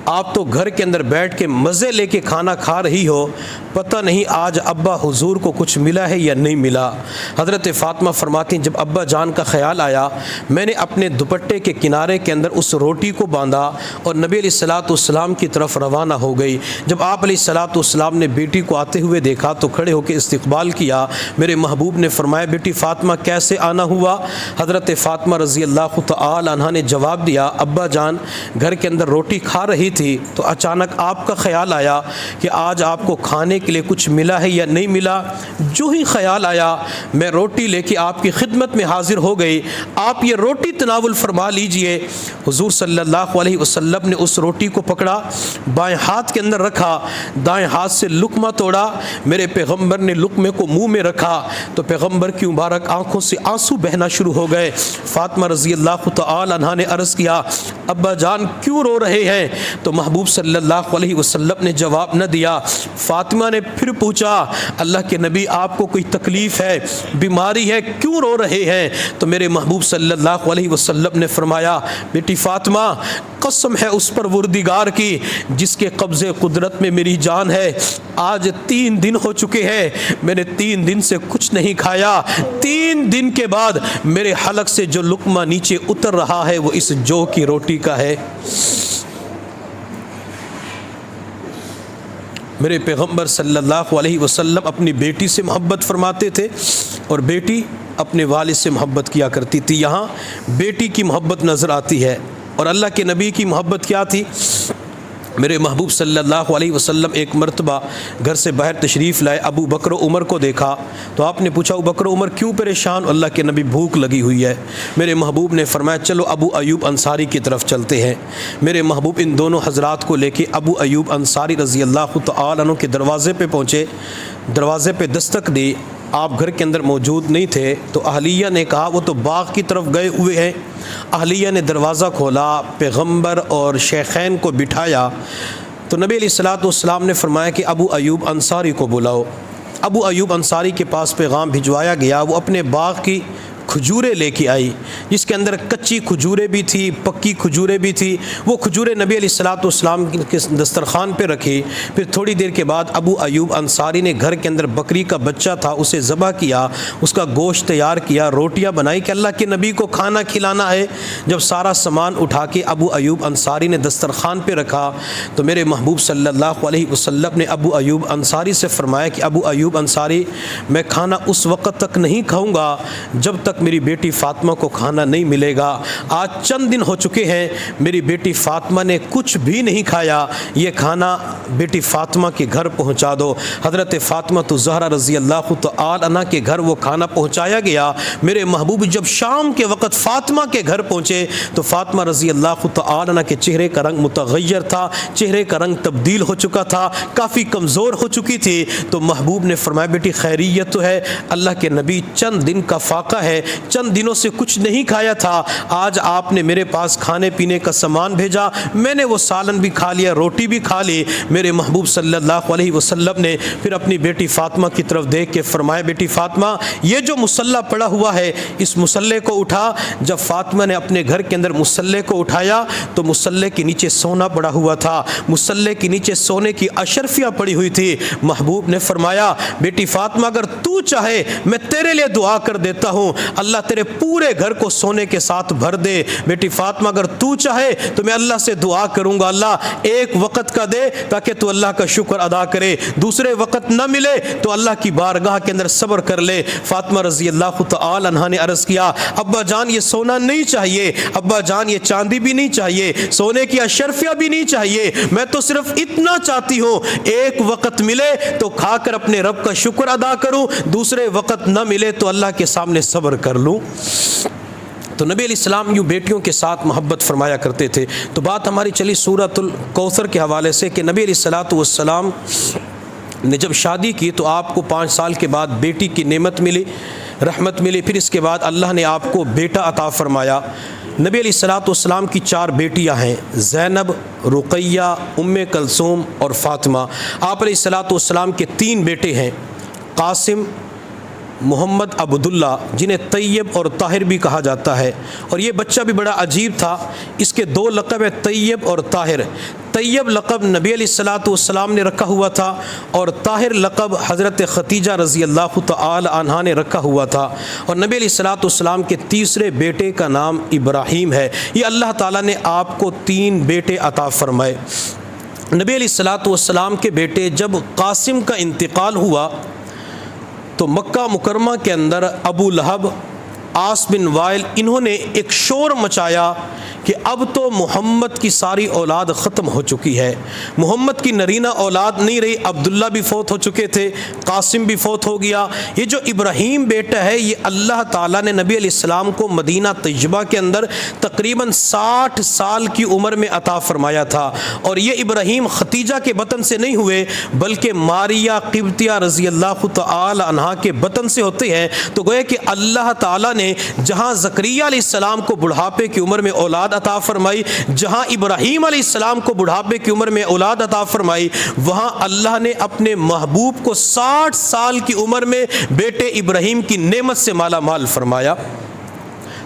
آپ تو گھر کے اندر بیٹھ کے مزے لے کے کھانا کھا رہی ہو، پتہ نہیں آج ابا حضور کو کچھ ملا ہے یا نہیں ملا۔ حضرت فاطمہ فرماتی ہیں جب ابا جان کا خیال آیا میں نے اپنے دوپٹے کے کنارے کے اندر اس روٹی کو باندھا اور نبی علیہ الصلوۃ والسلام کی طرف روانہ ہو گئی۔ جب آپ علیہ الصلوۃ والسلام نے بیٹی کو آتے ہوئے دیکھا تو کھڑے ہو کے استقبال کیا۔ میرے محبوب نے فرمایا بیٹی فاطمہ کیسے آنا ہوا؟ حضرت فاطمہ رضی اللہ تعالی عنہا نے جواب دیا ابا جان گھر کے اندر روٹی کھا رہی تھی تو اچانک آپ کا خیال آیا کہ آج آپ کو کھانے کے لیے کچھ ملا ہے یا نہیں ملا۔ جو ہی خیال آیا میں روٹی لے کے آپ کی خدمت میں حاضر ہو گئی، آپ یہ روٹی تناول فرما لیجئے۔ حضور صلی اللہ علیہ وسلم نے اس روٹی کو پکڑا، بائیں ہاتھ کے اندر رکھا، دائیں ہاتھ سے لقمہ توڑا، میرے پیغمبر نے لقمے کو منہ میں رکھا تو پیغمبر کی مبارک آنکھوں سے آنسو بہنا شروع ہو گئے۔ فاطمہ رضی اللہ تعالی عنہا نے عرض کیا ابا جان کیوں رو رہے ہیں؟ تو محبوب صلی اللہ علیہ وسلم نے جواب نہ دیا۔ فاطمہ نے پھر پوچھا اللہ کے نبی آپ کو کوئی تکلیف ہے، بیماری ہے، کیوں رو رہے ہیں؟ تو میرے محبوب صلی اللہ علیہ وسلم نے فرمایا بیٹی فاطمہ قسم ہے اس پروردگار کی جس کے قبضے قدرت میں میری جان ہے، آج 3 دن ہو چکے ہیں میں نے 3 دن سے کچھ نہیں کھایا، 3 دن کے بعد میرے حلق سے جو لقمہ نیچے اتر رہا ہے وہ اس جو کی روٹی کا ہے۔ میرے پیغمبر صلی اللہ علیہ وسلم اپنی بیٹی سے محبت فرماتے تھے اور بیٹی اپنے والد سے محبت کیا کرتی تھی۔ یہاں بیٹی کی محبت نظر آتی ہے اور اللہ کے نبی کی محبت کیا تھی؟ میرے محبوب صلی اللہ علیہ وسلم ایک مرتبہ گھر سے باہر تشریف لائے، ابو بکر و عمر کو دیکھا تو آپ نے پوچھا ابو بکر و عمر کیوں پریشان؟ اللہ کے نبی بھوک لگی ہوئی ہے۔ میرے محبوب نے فرمایا چلو ابو ایوب انصاری کی طرف چلتے ہیں۔ میرے محبوب ان دونوں حضرات کو لے کے ابو ایوب انصاری رضی اللہ تعالی عنہ کے دروازے پہ پہنچے، دروازے پہ دستک دی، آپ گھر کے اندر موجود نہیں تھے تو اہلیہ نے کہا وہ تو باغ کی طرف گئے ہوئے ہیں۔ اہلیہ نے دروازہ کھولا، پیغمبر اور شیخین کو بٹھایا تو نبی علیہ السلام نے فرمایا کہ ابو ایوب انصاری کو بلاؤ۔ ابو ایوب انصاری کے پاس پیغام بھجوایا گیا، وہ اپنے باغ کی کھجوریں لے کے آئی جس کے اندر کچی کھجوریں بھی تھی، پکی کھجوریں بھی تھی۔ وہ کھجوریں نبی علیہ السلام کے دسترخوان پہ رکھی۔ پھر تھوڑی دیر کے بعد ابو ایوب انصاری نے گھر کے اندر بکری کا بچہ تھا اسے ذبح کیا، اس کا گوشت تیار کیا، روٹیاں بنائی کہ اللہ کے نبی کو کھانا کھلانا ہے۔ جب سارا سامان اٹھا کے ابو ایوب انصاری نے دسترخوان پہ رکھا تو میرے محبوب صلی اللہ علیہ وسلم نے ابو ایوب انصاری سے فرمایا کہ ابو ایوب انصاری میں کھانا اس وقت تک نہیں کھاؤں گا جب تک میری بیٹی فاطمہ کو کھانا نہیں ملے گا۔ آج چند دن ہو چکے ہیں میری بیٹی فاطمہ نے کچھ بھی نہیں کھایا، یہ کھانا بیٹی فاطمہ کے گھر پہنچا دو۔ حضرت فاطمہ الزہرا رضی اللہ تعالی عنہ کے گھر وہ کھانا پہنچایا گیا۔ میرے محبوب جب شام کے وقت فاطمہ کے گھر پہنچے تو فاطمہ رضی اللہ تعالی عنہ کے چہرے کا رنگ متغیر تھا، چہرے کا رنگ تبدیل ہو چکا تھا، کافی کمزور ہو چکی تھی۔ تو محبوب نے فرمایا بیٹی خیریت تو ہے؟ اللہ کے نبی چند دن کا فاقہ ہے، چند دنوں سے کچھ نہیں کھایا تھا، آج آپ نے میرے پاس کھانے پینے کا سامان بھیجا، میں نے وہ سالن بھی کھا لیا، روٹی بھی کھا لی۔ میرے محبوب صلی اللہ علیہ وسلم نے پھر اپنی بیٹی فاطمہ کی طرف دیکھ کے فرمایا بیٹی فاطمہ یہ جو مصلی پڑا ہوا ہے اس مصلی کو اٹھا۔ جب فاطمہ نے اپنے گھر کے اندر مصلی کو اٹھایا تو مصلی کے نیچے سونا پڑا ہوا تھا، مصلی کے نیچے سونے کی اشرفیاں پڑی ہوئی تھی۔ محبوب نے فرمایا بیٹی فاطمہ اگر تو چاہے میں تیرے لیے دعا کر دیتا ہوں، اللہ تیرے پورے گھر کو سونے کے ساتھ بھر دے۔ بیٹی فاطمہ اگر تو چاہے تو میں اللہ سے دعا کروں گا اللہ ایک وقت کا دے تاکہ تو اللہ کا شکر ادا کرے، دوسرے وقت نہ ملے تو اللہ کی بارگاہ کے اندر صبر کر لے۔ فاطمہ رضی اللہ تعالی عنہا نے عرض کیا ابا جان یہ سونا نہیں چاہیے، ابا جان یہ چاندی بھی نہیں چاہیے، سونے کی اشرفیاں بھی نہیں چاہیے، میں تو صرف اتنا چاہتی ہوں ایک وقت ملے تو کھا کر اپنے رب کا شکر ادا کروں، دوسرے وقت نہ ملے تو اللہ کے سامنے صبر کر لوں۔ تو نبی علیہ السلام یوں بیٹیوں کے ساتھ محبت فرمایا کرتے تھے۔ تو بات ہماری چلی سورۃ الکوثر کے حوالے سے کہ نبی علیہ السلام نے جب شادی کی تو آپ کو 5 سال کے بعد بیٹی کی نعمت ملی، رحمت ملی، پھر اس کے بعد اللہ نے آپ کو بیٹا عطا فرمایا۔ نبی علیہ السلام کی 4 بیٹیاں ہیں، زینب، رقیہ، ام کلثوم اور فاطمہ۔ آپ علیہ السلام کے 3 بیٹے ہیں، قاسم، محمد، عبداللہ، جنہیں طیب اور طاہر بھی کہا جاتا ہے، اور یہ بچہ بھی بڑا عجیب تھا، اس کے 2 لقب ہیں طیب اور طاہر۔ طیب لقب نبی علیہ السلام نے رکھا ہوا تھا اور طاہر لقب حضرت خدیجہ رضی اللہ تعالی عنہا نے رکھا ہوا تھا، اور نبی علیہ السلام کے تیسرے بیٹے کا نام ابراہیم ہے۔ یہ اللہ تعالیٰ نے آپ کو 3 بیٹے عطا فرمائے۔ نبی علیہ السلام کے بیٹے جب قاسم کا انتقال ہوا تو مکہ مکرمہ کے اندر ابو لہب، عاص بن وائل، انہوں نے ایک شور مچایا کہ اب تو محمد کی ساری اولاد ختم ہو چکی ہے، محمد کی نرینہ اولاد نہیں رہی، عبداللہ بھی فوت ہو چکے تھے، قاسم بھی فوت ہو گیا، یہ جو ابراہیم بیٹا ہے یہ اللہ تعالیٰ نے نبی علیہ السلام کو مدینہ طیبہ کے اندر تقریباً 60 سال کی عمر میں عطا فرمایا تھا، اور یہ ابراہیم ختیجہ کے بطن سے نہیں ہوئے بلکہ ماریہ قبطیہ رضی اللہ تعالی عنہا کے بطن سے ہوتے ہیں۔ تو گویا کہ اللہ تعالیٰ نے جہاں زکریا علیہ السلام کو بڑھاپے کی عمر میں اولاد عطا فرمائی، جہاں ابراہیم علیہ السلام کو بڑھاپے کی عمر میں اولاد عطا فرمائی، وہاں اللہ نے اپنے محبوب کو 60 سال کی عمر میں بیٹے ابراہیم کی نعمت سے مالا مال فرمایا۔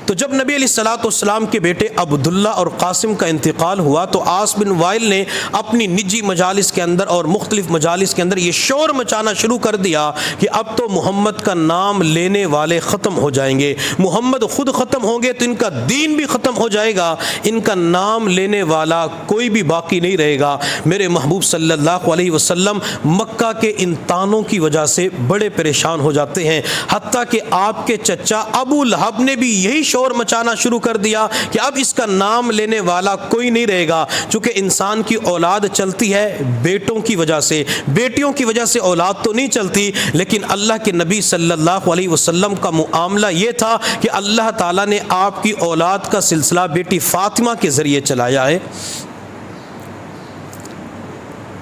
تو جب نبی علیہ السلام کے بیٹے عبداللہ اور قاسم کا انتقال ہوا تو عاص بن وائل نے اپنی نجی مجالس کے اندر اور مختلف مجالس کے اندر یہ شور مچانا شروع کر دیا کہ اب تو محمد کا نام لینے والے ختم ہو جائیں گے، محمد خود ختم ہوں گے تو ان کا دین بھی ختم ہو جائے گا، ان کا نام لینے والا کوئی بھی باقی نہیں رہے گا۔ میرے محبوب صلی اللہ علیہ وسلم مکہ کے ان تانوں کی وجہ سے بڑے پریشان ہو جاتے ہیں، حتیٰ کہ آپ کے چچا ابو لہب نے بھی یہی شور شور مچانا شروع کر دیا کہ اب اس کا نام لینے والا کوئی نہیں رہے گا، چونکہ انسان کی اولاد چلتی ہے بیٹوں کی وجہ سے، بیٹیوں کی وجہ سے اولاد تو نہیں چلتی، لیکن اللہ کے نبی صلی اللہ علیہ وسلم کا معاملہ یہ تھا کہ اللہ تعالیٰ نے آپ کی اولاد کا سلسلہ بیٹی فاطمہ کے ذریعے چلایا ہے۔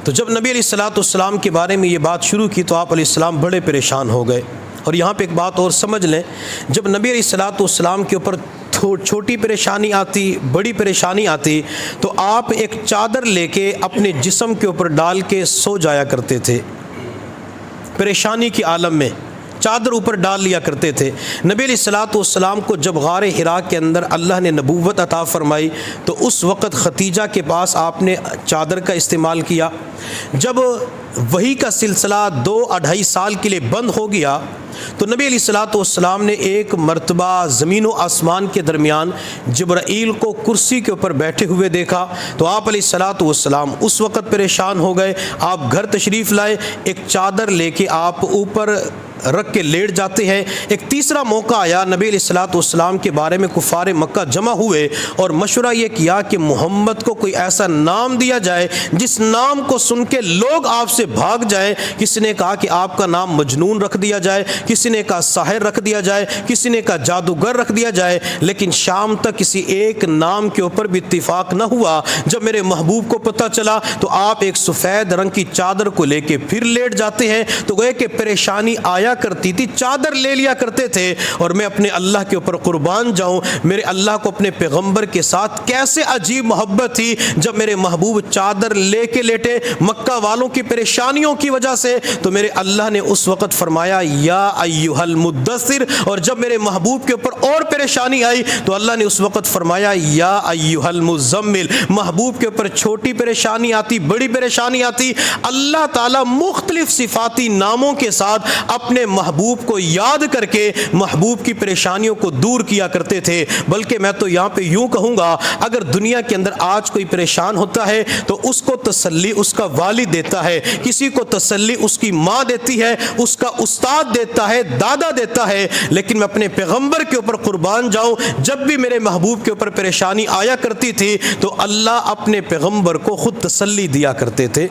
تو جب نبی علیہ السلام کے بارے میں یہ بات شروع کی تو آپ علیہ السلام بڑے پریشان ہو گئے۔ اور یہاں پہ ایک بات اور سمجھ لیں، جب نبی علیہ السلام کے اوپر چھوٹی پریشانی آتی، بڑی پریشانی آتی، تو آپ ایک چادر لے کے اپنے جسم کے اوپر ڈال کے سو جایا کرتے تھے۔ پریشانی کی عالم میں چادر اوپر ڈال لیا کرتے تھے۔ نبی علیہ السلام کو جب غار حرا کے اندر اللہ نے نبوت عطا فرمائی تو اس وقت خدیجہ کے پاس آپ نے چادر کا استعمال کیا۔ جب وحی کا سلسلہ 2-2.5 سال کے لیے بند ہو گیا تو نبی علیہ السلام نے ایک مرتبہ زمین و آسمان کے درمیان جبرائیل کو کرسی کے اوپر بیٹھے ہوئے دیکھا تو آپ علیہ السلام اس وقت پریشان ہو گئے۔ آپ گھر تشریف لائے، ایک چادر لے کے آپ اوپر رکھ کے لیٹ جاتے ہیں۔ ایک تیسرا موقع آیا، نبی علیہ السلام کے بارے میں کفار مکہ جمع ہوئے اور مشورہ یہ کیا کہ محمد کو کوئی ایسا نام دیا جائے جس نام کو سن کے لوگ آپ سے بھاگ جائیں۔ کسی نے کہا کہ آپ کا نام مجنون رکھ دیا جائے، کسی نے کہا ساحر رکھ دیا جائے، کسی نے کہا جادوگر رکھ دیا جائے، لیکن شام تک کسی ایک نام کے اوپر بھی اتفاق نہ ہوا۔ جب میرے محبوب کو پتہ چلا تو آپ ایک سفید رنگ کی چادر کو لے کے پھر لیٹ جاتے ہیں۔ تو گویا کہ پریشانی آیا کرتی تھی، چادر لے لیا کرتے تھے، اور میں اپنے اللہ کے اوپر قربان جاؤں، میرے اللہ کو اپنے پیغمبر کے ساتھ کیسے عجیب محبت تھی جب میرے محبوب چادر لے کے لیٹے مکہ والوں کی پریشانیوں کی وجہ سے، تو میرے اللہ نے اس وقت فرمایا یا ایھا المدثر، اور جب میرے محبوب کے اوپر اور پریشانی آئی تو اللہ نے اس وقت فرمایا یا ایھا المزمل۔ محبوب کے اوپر چھوٹی پریشانی آتی، بڑی پریشانی آتی، اللہ تعالیٰ مختلف صفاتی ناموں کے ساتھ اپنے محبوب کو یاد کر کے محبوب کی پریشانیوں کو دور کیا کرتے تھے۔ بلکہ میں تو یہاں پہ یوں کہوں گا، اگر دنیا کے اندر آج کوئی پریشان ہوتا ہے تو اس کو تسلی اس کا والد دیتا ہے، کسی کو تسلی اس کی ماں دیتی ہے، اس کا استاد دیتا ہے، دادا دیتا ہے، لیکن میں اپنے پیغمبر کے اوپر قربان جاؤں، جب بھی میرے محبوب کے اوپر پریشانی آیا کرتی تھی تو اللہ اپنے پیغمبر کو خود تسلی دیا کرتے تھے۔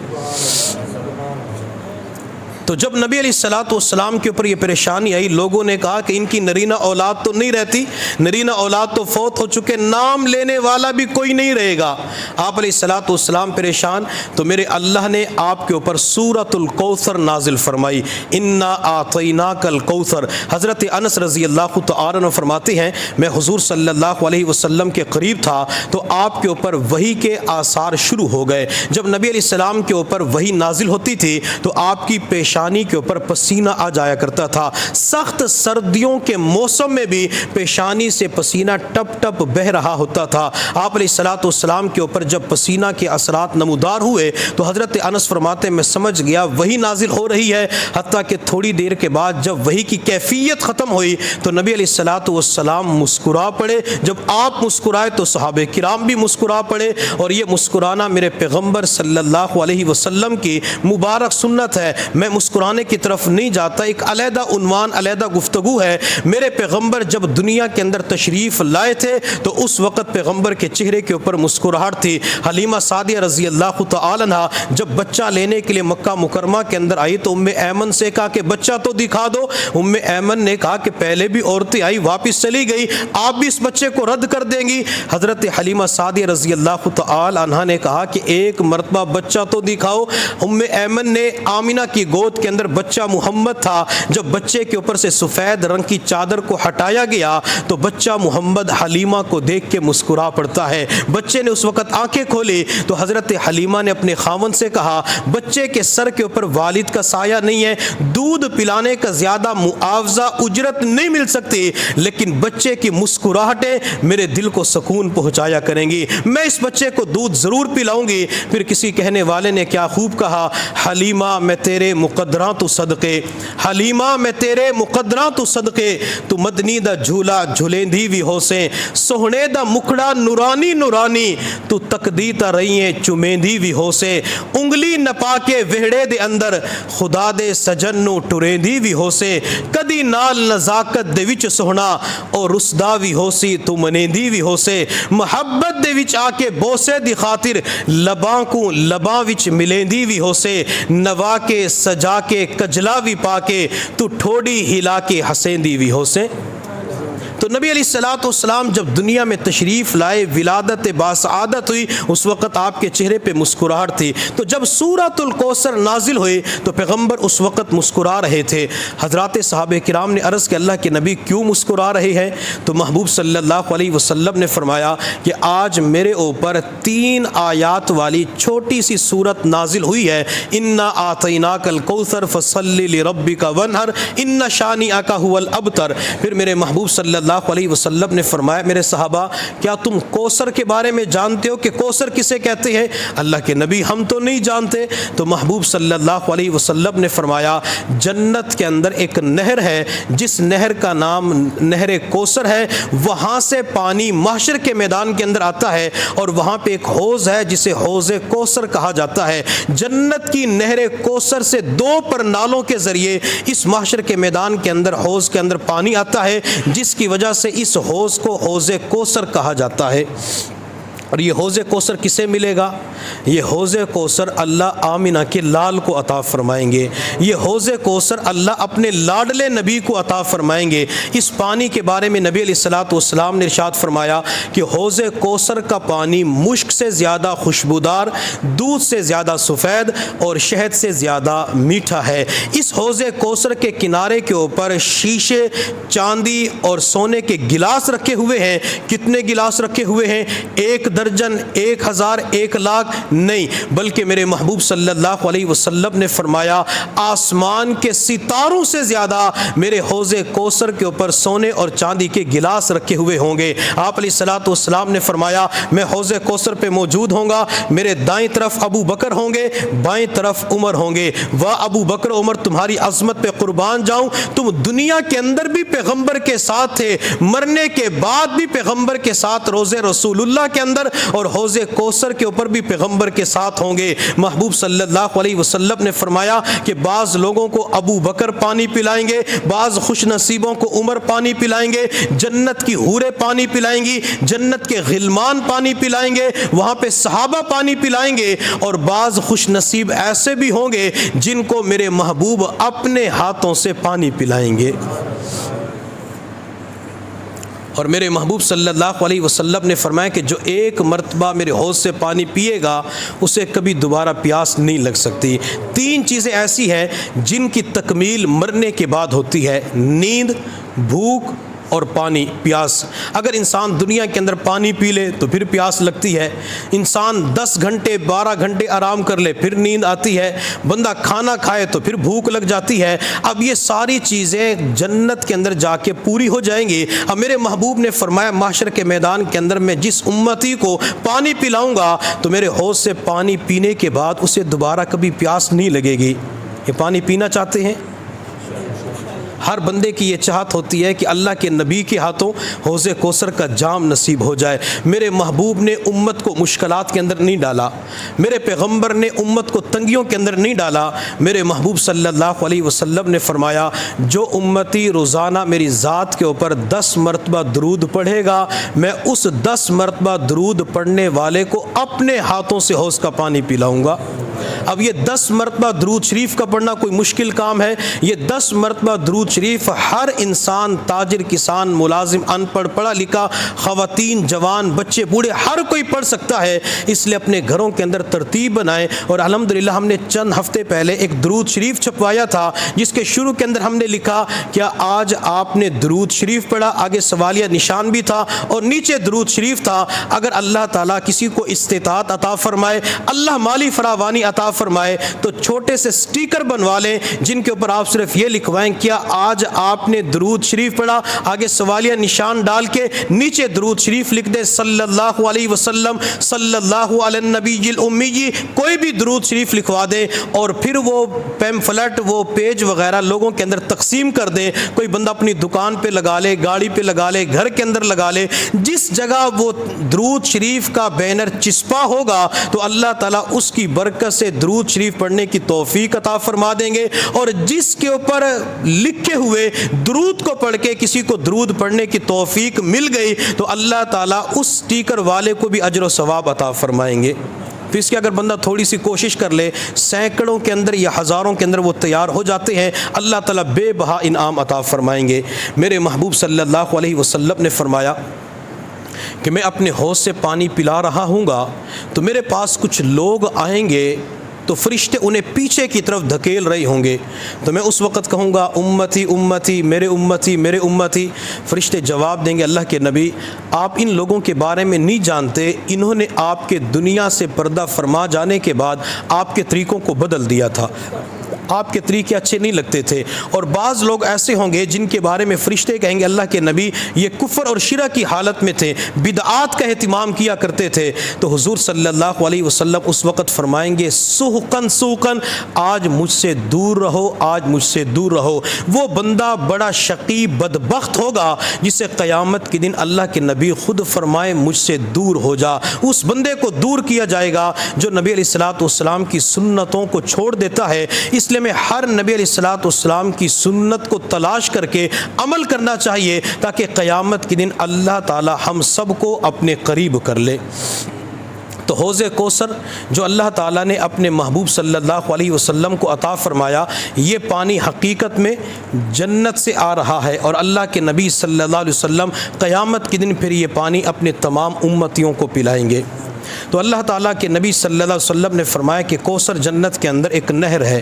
تو جب نبی علیہ السلام کے اوپر یہ پریشانی آئی، لوگوں نے کہا کہ ان کی نرینہ اولاد تو نہیں رہتی، نرینہ اولاد تو فوت ہو چکے، نام لینے والا بھی کوئی نہیں رہے گا۔ آپ علیہ السلام پریشان، تو میرے اللہ نے آپ کے اوپر سورۃ الکوثر نازل فرمائی، انا اعطیناک الکوثر۔ حضرت انس رضی اللہ تعالی عنہ فرماتے ہیں میں حضور صلی اللہ علیہ وسلم کے قریب تھا تو آپ کے اوپر وحی کے آثار شروع ہو گئے۔ جب نبی علیہ السلام کے اوپر وحی نازل ہوتی تھی تو آپ کی پیشانی کے اوپر پسینہ آ جایا کرتا تھا۔ سخت سردیوں کے موسم میں بھی پیشانی سے پسینہ ٹپ ٹپ بہ رہا ہوتا تھا۔ آپ علیہ السلام کے اوپر جب پسینہ کے اثرات نمودار ہوئے تو حضرت انس فرماتے میں سمجھ گیا وحی نازل ہو رہی ہے، حتیٰ کہ تھوڑی دیر کے بعد جب وحی کی کیفیت ختم ہوئی تو نبی علیہ السلام مسکرا پڑے۔ جب آپ مسکرائے تو صحابہ کرام بھی مسکرا پڑے، اور یہ مسکرانا میرے پیغمبر صلی اللہ علیہ وسلم کی مبارک سنت ہے۔ میں مسکرانے کی طرف نہیں جاتا، ایک علیحدہ عنوان، علیحدہ گفتگو ہے۔ میرے پیغمبر جب دنیا کے اندر تشریف لائے تھے تو اس وقت پیغمبر کے چہرے کے اوپر مسکراہٹ تھی۔ حلیمہ سعدیہ رضی اللہ تعالی عنہا جب بچہ لینے کے لیے مکہ مکرمہ کے اندر آئی تو ام ایمن سے کہا کہ بچہ تو دکھا دو۔ ام ایمن نے کہا کہ پہلے بھی عورتیں آئی واپس چلی گئی، آپ بھی اس بچے کو رد کر دیں گی؟ حضرت حلیمہ سعدیہ رضی اللہ تعالی عنہا نے کہا کہ ایک مرتبہ بچہ تو دکھاؤ۔ ام ایمن نے آمینہ کی گود کے اندر بچہ محمد تھا، جب بچے کے اوپر سے سفید رنگ کی چادر کو ہٹایا گیا تو بچہ محمد حلیمہ کو دیکھ کے مسکرا پڑتا ہے۔ بچے نے اس وقت آنکھیں کھولی تو حضرت حلیمہ نے اپنے خاوند سے کہا بچے کے سر کے اوپر والد کا سایہ نہیں ہے، دودھ پلانے کا زیادہ معاوضہ اجرت نہیں مل سکتی، لیکن بچے کی مسکراہٹیں میرے دل کو سکون پہنچایا کریں گی، میں اس بچے کو دودھ ضرور پلاؤں گی۔ پھر کسی کہنے والے نے کیا خوب کہا، حلیمہ میں تیرے مقدس مقدراں تو صدقے، حلیمہ میں تیرے مقدراں تو صدقے، تو مدنی دا جھولا جھلیندی وی ہو سے، سوہنے دا مکھڑا نورانی نورانی، تو تکدی تا رہییں چمیندی وی ہو سے، انگلی نپا کے وہڑے دے اندر خدا دے سجن نو ٹریندی وی ہو سے، کدی نال نزاکت دے وچ سوہنا اور رسدا وی ہو سی تو منیندی وی ہو سے، محبت دے وچ آ کے بوسے دی خاطر لباں کو لباں وچ ملیندی وی ہو سے، نوا کے سجا کے کجلا وی پا کے تو ٹھوڑی ہلا کے ہسیندی وی ہو سے۔ تو نبی علیہ الصلوۃ والسلام جب دنیا میں تشریف لائے، ولادت باسعادت ہوئی، اس وقت آپ کے چہرے پہ مسکراہٹ تھی۔ تو جب سورۃ الکوثر نازل ہوئی تو پیغمبر اس وقت مسکرا رہے تھے۔ حضرات صحابہ کرام نے عرض کہ اللہ کے نبی کیوں مسکرا رہے ہیں؟ تو محبوب صلی اللہ علیہ وسلم نے فرمایا کہ آج میرے اوپر 3 آیات والی چھوٹی سی سورت نازل ہوئی ہے، انا اعطیناک الکوثر فصل لربک وانحر ان شانئک هو الابتر۔ پھر میرے محبوب صلی اللہ علیہ وسلم نے فرمایا میرے صحابہ کیا تم کوثر کے بارے میں جانتے ہو کہ کوثر کسے کہتے ہیں؟ اللہ کے نبی ہم تو نہیں جانتے۔ تو محبوب صلی اللہ علیہ وسلم نے فرمایا جنت کے اندر ایک نہر ہے جس نہر کا نام نہر کوثر ہے، وہاں سے پانی محشر کے میدان کے اندر آتا ہے اور وہاں پہ ایک حوض ہے جسے حوض کوثر کہا جاتا ہے۔ جنت کی نہر کوثر سے 2 پرنالوں کے ذریعے اس محشر کے میدان کے اندر حوض کے اندر پانی آتا ہے، جس کی وجہ سے اس حوض کو حوض کوثر کہا جاتا ہے۔ اور یہ حوض کوثر کسے ملے گا؟ یہ حوض کوثر اللہ آمنہ کے لال کو عطا فرمائیں گے، یہ حوض کوثر اللہ اپنے لاڈلے نبی کو عطا فرمائیں گے۔ اس پانی کے بارے میں نبی علیہ الصلوۃ والسلام نے ارشاد فرمایا کہ حوض کوثر کا پانی مشک سے زیادہ خوشبودار، دودھ سے زیادہ سفید اور شہد سے زیادہ میٹھا ہے۔ اس حوض کوثر کے کنارے کے اوپر شیشے، چاندی اور سونے کے گلاس رکھے ہوئے ہیں۔ کتنے گلاس رکھے ہوئے ہیں؟ 1 درجن، 1000، 1,00,000 نہیں، بلکہ میرے محبوب صلی اللہ علیہ وسلم نے فرمایا آسمان کے ستاروں سے زیادہ میرے حوض کوثر کے اوپر سونے اور چاندی کے گلاس رکھے ہوئے ہوں گے۔ آپ علیہ الصلوۃ والسلام نے فرمایا میں حوض کوثر پہ موجود ہوں گا، میرے دائیں طرف ابو بکر ہوں گے، بائیں طرف عمر ہوں گے۔ واہ ابو بکر عمر تمہاری عظمت پہ قربان جاؤں، تم دنیا کے اندر بھی پیغمبر کے ساتھ تھے، مرنے کے بعد بھی پیغمبر کے ساتھ روض رسول اللہ کے اندر اور حوض کوثر کے اوپر بھی پیغمبر کے ساتھ ہوں گے۔ محبوب صلی اللہ علیہ وسلم نے فرمایا کہ بعض لوگوں کو ابو بکر پانی پلائیں گے، بعض خوش نصیبوں کو عمر پانی پلائیں گے، جنت کی حوریں پانی پلائیں گی، جنت کے غلمان پانی پلائیں گے، وہاں پہ صحابہ پانی پلائیں گے، اور بعض خوش نصیب ایسے بھی ہوں گے جن کو میرے محبوب اپنے ہاتھوں سے پانی پلائیں گے۔ اور میرے محبوب صلی اللہ علیہ وسلم نے فرمایا کہ جو 1 مرتبہ میرے حوض سے پانی پیے گا اسے کبھی دوبارہ پیاس نہیں لگ سکتی۔ 3 چیزیں ایسی ہیں جن کی تکمیل مرنے کے بعد ہوتی ہے: نیند، بھوک اور پانی، پیاس۔ اگر انسان دنیا کے اندر پانی پی لے تو پھر پیاس لگتی ہے، انسان 10 گھنٹے 12 گھنٹے آرام کر لے پھر نیند آتی ہے، بندہ کھانا کھائے تو پھر بھوک لگ جاتی ہے۔ اب یہ ساری چیزیں جنت کے اندر جا کے پوری ہو جائیں گی۔ اب میرے محبوب نے فرمایا محشر کے میدان کے اندر میں جس امتی کو پانی پلاؤں گا تو میرے حوض سے پانی پینے کے بعد اسے دوبارہ کبھی پیاس نہیں لگے گی۔ یہ پانی پینا چاہتے ہیں؟ ہر بندے کی یہ چاہت ہوتی ہے کہ اللہ کے نبی کے ہاتھوں حوض کوثر کا جام نصیب ہو جائے۔ میرے محبوب نے امت کو مشکلات کے اندر نہیں ڈالا، میرے پیغمبر نے امت کو تنگیوں کے اندر نہیں ڈالا۔ میرے محبوب صلی اللہ علیہ وسلم نے فرمایا جو امتی روزانہ میری ذات کے اوپر 10 مرتبہ درود پڑھے گا میں اس 10 مرتبہ درود پڑھنے والے کو اپنے ہاتھوں سے حوض کا پانی پلاؤں گا۔ اب یہ 10 مرتبہ درود شریف کا پڑھنا کوئی مشکل کام ہے؟ یہ 10 مرتبہ درود شریف ہر انسان، تاجر، کسان، ملازم، ان پڑھ، پڑھا لکھا، خواتین، جوان، بچے، بوڑھے، ہر کوئی پڑھ سکتا ہے۔ اس لیے اپنے گھروں کے اندر ترتیب بنائیں۔ اور الحمدللہ ہم نے چند ہفتے پہلے ایک درود شریف چھپوایا تھا جس کے شروع کے اندر ہم نے لکھا کیا آج آپ نے درود شریف پڑھا، آگے سوالیہ نشان بھی تھا اور نیچے درود شریف تھا۔ اگر اللہ تعالیٰ کسی کو استطاعت عطا فرمائے، اللہ مالی فراوانی عطا فرمائے تو چھوٹے سے سٹیکر بنوا لیں جن کے اوپر آپ صرف یہ لکھوائیں کیا آج آپ نے درود شریف پڑھا، آگے سوالیہ نشان ڈال کے نیچے درود شریف لکھ دیں صلی اللہ علیہ وسلم، صلی اللہ علی النبی الامی، کوئی بھی درود شریف لکھوا دیں اور پھر وہ پیمفلٹ، وہ پیج وغیرہ لوگوں کے اندر تقسیم کر دیں۔ کوئی بندہ اپنی دکان پہ لگا لے، گاڑی پہ لگا لے، گھر کے اندر لگا لے، جس جگہ وہ درود شریف کا بینر چسپا ہوگا تو اللہ تعالیٰ اس کی برکت سے درود شریف پڑھنے کی توفیق عطا فرما دیں گے، اور جس کے اوپر لکھے ہوئے درود کو پڑھ کے کسی کو درود پڑھنے کی توفیق مل گئی تو اللہ تعالیٰ اس سٹیکر والے کو بھی اجر و ثواب عطا فرمائیں گے۔ تو اس کی اگر بندہ تھوڑی سی کوشش کر لے، سینکڑوں کے اندر یا ہزاروں کے اندر وہ تیار ہو جاتے ہیں، اللہ تعالیٰ بے بہا انعام عطا فرمائیں گے۔ میرے محبوب صلی اللہ علیہ وسلم نے فرمایا کہ میں اپنے حوض سے پانی پلا رہا ہوں گا تو میرے پاس کچھ لوگ آئیں گے تو فرشتے انہیں پیچھے کی طرف دھکیل رہے ہوں گے، تو میں اس وقت کہوں گا امتی امتی، میرے امتی میرے امتی۔ فرشتے جواب دیں گے اللہ کے نبی آپ ان لوگوں کے بارے میں نہیں جانتے، انہوں نے آپ کے دنیا سے پردہ فرما جانے کے بعد آپ کے طریقوں کو بدل دیا تھا، آپ کے طریقے اچھے نہیں لگتے تھے، اور بعض لوگ ایسے ہوں گے جن کے بارے میں فرشتے کہیں گے اللہ کے نبی یہ کفر اور شرک کی حالت میں تھے، بدعات کا اہتمام کیا کرتے تھے، تو حضور صلی اللہ علیہ وسلم اس وقت فرمائیں گے سحقن سحقن، آج مجھ سے دور رہو، آج مجھ سے دور رہو۔ وہ بندہ بڑا شقی بدبخت ہوگا جسے قیامت کے دن اللہ کے نبی خود فرمائے مجھ سے دور ہو جا، اس بندے کو دور کیا جائے گا جو نبی علیہ الصلوۃ والسلام کی سنتوں کو چھوڑ دیتا ہے۔ اس لیے میں ہر نبی علیہ الصلوۃ والسلام کی سنت کو تلاش کر کے عمل کرنا چاہیے تاکہ قیامت کے دن اللہ تعالی ہم سب کو اپنے قریب کر لے۔ تو حوض کوثر جو اللہ تعالیٰ نے اپنے محبوب صلی اللہ علیہ وسلم کو عطا فرمایا، یہ پانی حقیقت میں جنت سے آ رہا ہے، اور اللہ کے نبی صلی اللہ علیہ وسلم قیامت کے دن پھر یہ پانی اپنے تمام امتیوں کو پلائیں گے۔ تو اللہ تعالیٰ کے نبی صلی اللہ علیہ وسلم نے فرمایا کہ کوثر جنت کے اندر ایک نہر ہے،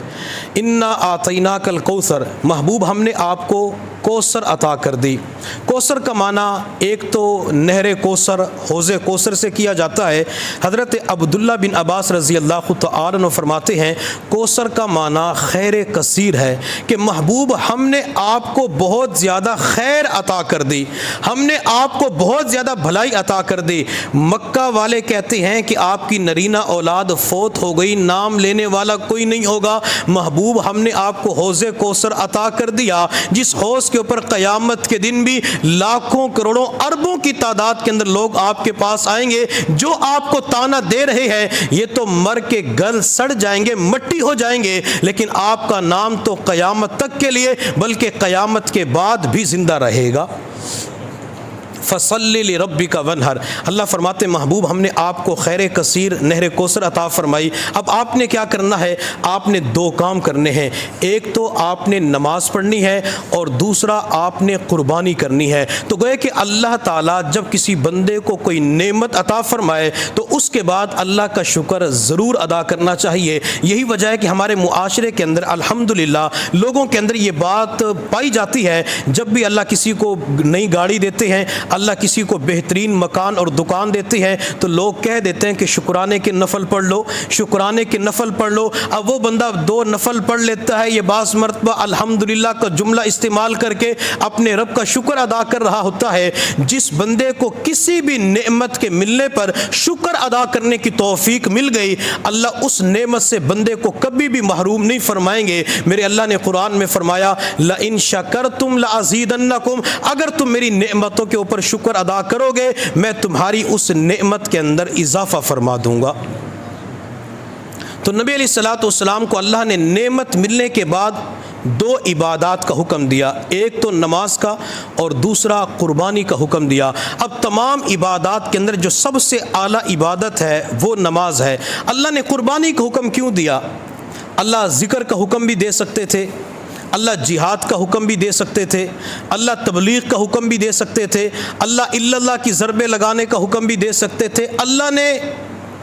انا آتیناک الکوثر، محبوب ہم نے آپ کو کوثر عطا کر دی۔ کوثر کا معنی ایک تو نہر کوثر، حوض کوثر سے کیا جاتا ہے۔ حضرت عبداللہ بن عباس رضی اللہ تعالیٰ عنہ فرماتے ہیں کوثر کا معنی خیر کثیر ہے، کہ محبوب ہم نے آپ کو بہت زیادہ خیر عطا کر دی، ہم نے آپ کو بہت زیادہ بھلائی عطا کر دی۔ مکہ والے کہتے ہیں کہ آپ کی نرینہ اولاد فوت ہو گئی، نام لینے والا کوئی نہیں ہوگا، محبوب ہم نے آپ کو حوض کوثر عطا کر دیا، جس حوض کے اوپر قیامت کے دن بھی لاکھوں کروڑوں اربوں کی تعداد کے اندر لوگ آپ کے پاس آئیں گے، جو آپ کو تانا دے رہے ہیں یہ تو مر کے گل سڑ جائیں گے، مٹی ہو جائیں گے، لیکن آپ کا نام تو قیامت تک کے لیے بلکہ قیامت کے بعد بھی زندہ رہے گا۔ فصلی لربک وانحر، اللہ فرماتے محبوب ہم نے آپ کو خیر کثیر نہر کوثر عطا فرمائی۔ اب آپ نے کیا کرنا ہے؟ آپ نے دو کام کرنے ہیں، ایک تو آپ نے نماز پڑھنی ہے اور دوسرا آپ نے قربانی کرنی ہے۔ تو گویا کہ اللہ تعالیٰ جب کسی بندے کو کوئی نعمت عطا فرمائے تو اس کے بعد اللہ کا شکر ضرور ادا کرنا چاہیے۔ یہی وجہ ہے کہ ہمارے معاشرے کے اندر الحمدللہ لوگوں کے اندر یہ بات پائی جاتی ہے، جب بھی اللہ کسی کو نئی گاڑی دیتے ہیں، اللہ کسی کو بہترین مکان اور دکان دیتے ہیں، تو لوگ کہہ دیتے ہیں کہ شکرانے کے نفل پڑھ لو، شکرانے کے نفل پڑھ لو۔ اب وہ بندہ دو نفل پڑھ لیتا ہے، یہ بعض مرتبہ الحمدللہ کا جملہ استعمال کر کے اپنے رب کا شکر ادا کر رہا ہوتا ہے۔ جس بندے کو کسی بھی نعمت کے ملنے پر شکر ادا کرنے کی توفیق مل گئی، اللہ اس نعمت سے بندے کو کبھی بھی محروم نہیں فرمائیں گے۔ میرے اللہ نے قرآن میں فرمایا لَإِن شَكَرْتُمْ لَأَزِيدَنَّكُمْ، اگر تم میری نعمتوں کے اوپر شکر ادا کرو گے میں تمہاری اس نعمت کے اندر اضافہ فرما دوں گا۔ تو نبی علیہ الصلوۃ والسلام کو اللہ نے نعمت ملنے کے بعد دو عبادات کا حکم دیا، ایک تو نماز کا اور دوسرا قربانی کا حکم دیا۔ اب تمام عبادات کے اندر جو سب سے اعلیٰ عبادت ہے وہ نماز ہے۔ اللہ نے قربانی کا حکم کیوں دیا؟ اللہ ذکر کا حکم بھی دے سکتے تھے، اللہ جہاد کا حکم بھی دے سکتے تھے، اللہ تبلیغ کا حکم بھی دے سکتے تھے، اللہ الا اللہ کی ضربیں لگانے کا حکم بھی دے سکتے تھے۔ اللہ نے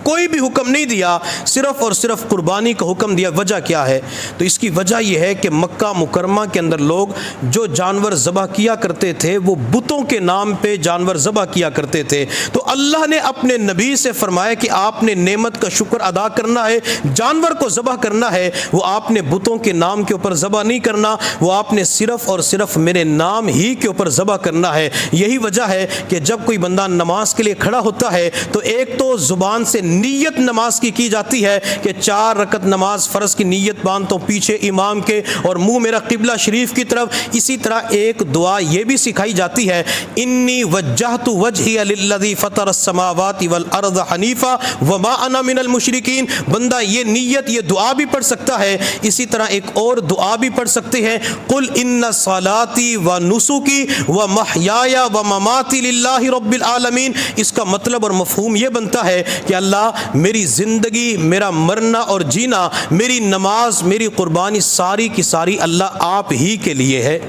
کوئی بھی حکم نہیں دیا، صرف اور صرف قربانی کا حکم دیا۔ وجہ کیا ہے؟ تو اس کی وجہ یہ ہے کہ مکہ مکرمہ کے اندر لوگ جو جانور ذبح کیا کرتے تھے وہ بتوں کے نام پہ جانور ذبح کیا کرتے تھے۔ تو اللہ نے اپنے نبی سے فرمایا کہ آپ نے نعمت کا شکر ادا کرنا ہے، جانور کو ذبح کرنا ہے، وہ آپ نے بتوں کے نام کے اوپر ذبح نہیں کرنا، وہ آپ نے صرف اور صرف میرے نام ہی کے اوپر ذبح کرنا ہے۔ یہی وجہ ہے کہ جب کوئی بندہ نماز کے لیے کھڑا ہوتا ہے تو ایک تو زبان سے نیت نماز کی جاتی ہے کہ 4 رکعت نماز فرض کی نیت باندھتا ہوں پیچھے امام کے اور منہ میرا قبلہ شریف کی طرف۔ اسی طرح ایک دعا یہ بھی سکھائی جاتی ہے، انی وجہت وجہی للذی فطر السماوات والارض حنیفا وما انا من المشرکین۔ بندہ یہ نیت یہ دعا بھی پڑھ سکتا ہے۔ اسی طرح ایک اور دعا بھی پڑھ سکتے ہیں، قل ان صلاتی و نسکی و محیای و مماتی للہ رب العالمین۔ اس کا مطلب اور مفہوم یہ بنتا ہے کہ اللہ میری زندگی، میرا مرنا اور جینا، میری نماز، میری قربانی ساری کی ساری اللہ آپ ہی کے لیے ہے۔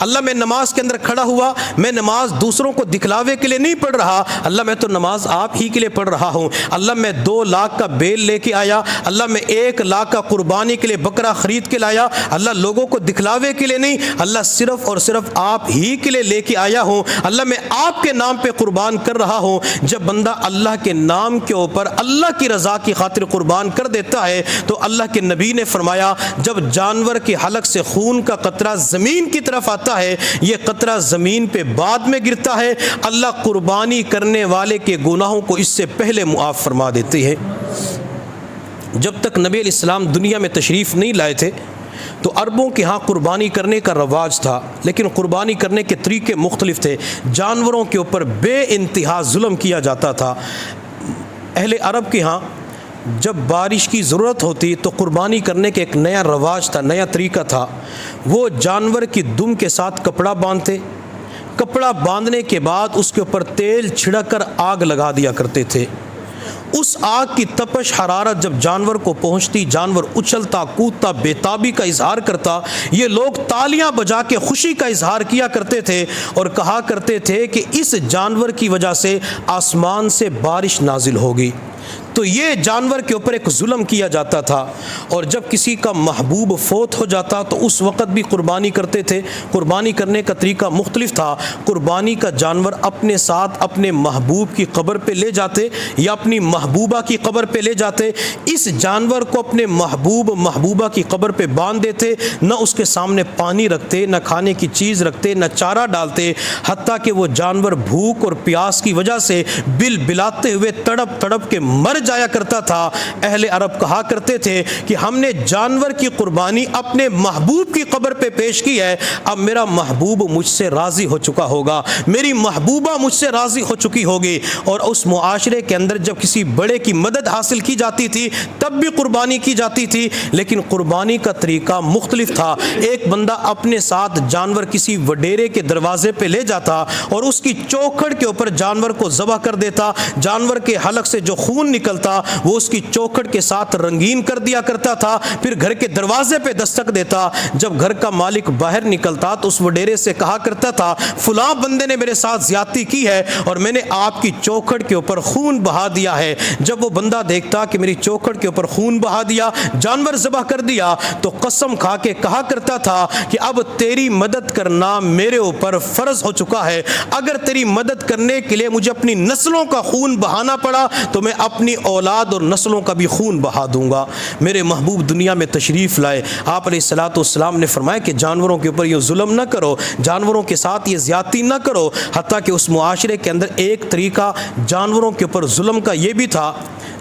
اللہ میں نماز کے اندر کھڑا ہوا، میں نماز دوسروں کو دکھلاوے کے لیے نہیں پڑھ رہا، اللہ میں تو نماز آپ ہی کے لیے پڑھ رہا ہوں۔ اللہ میں 2 لاکھ کا بیل لے کے آیا، اللہ میں 1 لاکھ کا قربانی کے لیے بکرا خرید کے لایا، اللہ لوگوں کو دکھلاوے کے لیے نہیں، اللہ صرف اور صرف آپ ہی کے لیے لے کے آیا ہوں۔ اللہ میں آپ کے نام پہ قربان کر رہا ہوں۔ جب بندہ اللہ کے نام کے اوپر اللہ کی رضا کی خاطر قربان کر دیتا ہے تو اللہ کے نبی نے فرمایا جب جانور کے حلق سے خون کا قطرہ زمین کی طرف آتا ہے، یہ قطرہ زمین پہ بعد میں گرتا ہے، اللہ قربانی کرنے والے کے گناہوں کو اس سے پہلے معاف فرما دیتے ہیں۔ جب تک نبی علیہ السلام دنیا میں تشریف نہیں لائے تھے تو عربوں کے ہاں قربانی کرنے کا رواج تھا، لیکن قربانی کرنے کے طریقے مختلف تھے۔ جانوروں کے اوپر بے انتہا ظلم کیا جاتا تھا۔ اہل عرب کے ہاں جب بارش کی ضرورت ہوتی تو قربانی کرنے کے ایک نیا رواج تھا، نیا طریقہ تھا۔ وہ جانور کی دم کے ساتھ کپڑا باندھتے، کپڑا باندھنے کے بعد اس کے اوپر تیل چھڑک کر آگ لگا دیا کرتے تھے۔ اس آگ کی تپش حرارت جب جانور کو پہنچتی، جانور اچھلتا کودتا بےتابی کا اظہار کرتا، یہ لوگ تالیاں بجا کے خوشی کا اظہار کیا کرتے تھے اور کہا کرتے تھے کہ اس جانور کی وجہ سے آسمان سے بارش نازل ہوگی۔ تو یہ جانور کے اوپر ایک ظلم کیا جاتا تھا، اور جب کسی کا محبوب فوت ہو جاتا تو اس وقت بھی قربانی کرتے تھے۔ قربانی کرنے کا طریقہ مختلف تھا۔ قربانی کا جانور اپنے ساتھ اپنے محبوب کی قبر پہ لے جاتے یا اپنی محبوبہ کی قبر پہ لے جاتے، اس جانور کو اپنے محبوبہ کی قبر پہ باندھ دیتے، نہ اس کے سامنے پانی رکھتے، نہ کھانے کی چیز رکھتے، نہ چارہ ڈالتے، حتیٰ کہ وہ جانور بھوک اور پیاس کی وجہ سے بل بلاتے ہوئے تڑپ تڑپ کے مر جایا کرتا تھا۔ اہل عرب کہا کرتے تھے کہ ہم نے جانور کی قربانی اپنے محبوب کی قبر پہ پیش کی ہے، اب میرا محبوب مجھ سے راضی ہو چکا ہوگا، میری محبوبہ مجھ سے راضی ہو چکی ہوگی۔ اور اس معاشرے کے اندر جب کسی بڑے کی مدد حاصل کی جاتی تھی تب بھی قربانی کی جاتی تھی، لیکن قربانی کا طریقہ مختلف تھا۔ ایک بندہ اپنے ساتھ جانور کسی وڈیرے کے دروازے پہ لے جاتا اور اس کی چوکھڑ کے اوپر جانور کو ذبح کر دیتا، جانور کے حلق سے جو خون نکلتا وہ اس کی چوکھڑ کے ساتھ رنگین کر دیا کرتا تھا، پھر گھر کے دروازے پہ دستک دیتا۔ جب گھر کا مالک باہر نکلتا تو اس وڈیرے سے کہا کرتا تھا فلاں بندے نے میرے ساتھ زیادتی کی ہے اور میں نے آپ کی چوکھڑ کے اوپر خون بہا دیا ہے۔ جب وہ بندہ دیکھتا کہ میری چوکھڑ کے اوپر خون بہا دیا، جانور ذبح کر دیا، تو قسم کھا کے کہا کرتا تھا کہ اب تیری مدد کرنا میرے اوپر فرض ہو چکا ہے، اگر تیری مدد کرنے کے لیے مجھے اپنی نسلوں کا خون بہانا پڑا تو میں اپنی اولاد اور نسلوں کا بھی خون بہا دوں گا۔ میرے محبوب دنیا میں تشریف لائے، آپ علیہ الصلوۃ والسلام نے فرمایا کہ جانوروں کے اوپر یہ ظلم نہ کرو، جانوروں کے ساتھ یہ زیادتی نہ کرو۔ حتیٰ کہ اس معاشرے کے اندر ایک طریقہ جانوروں کے اوپر ظلم کا یہ بھی تھا،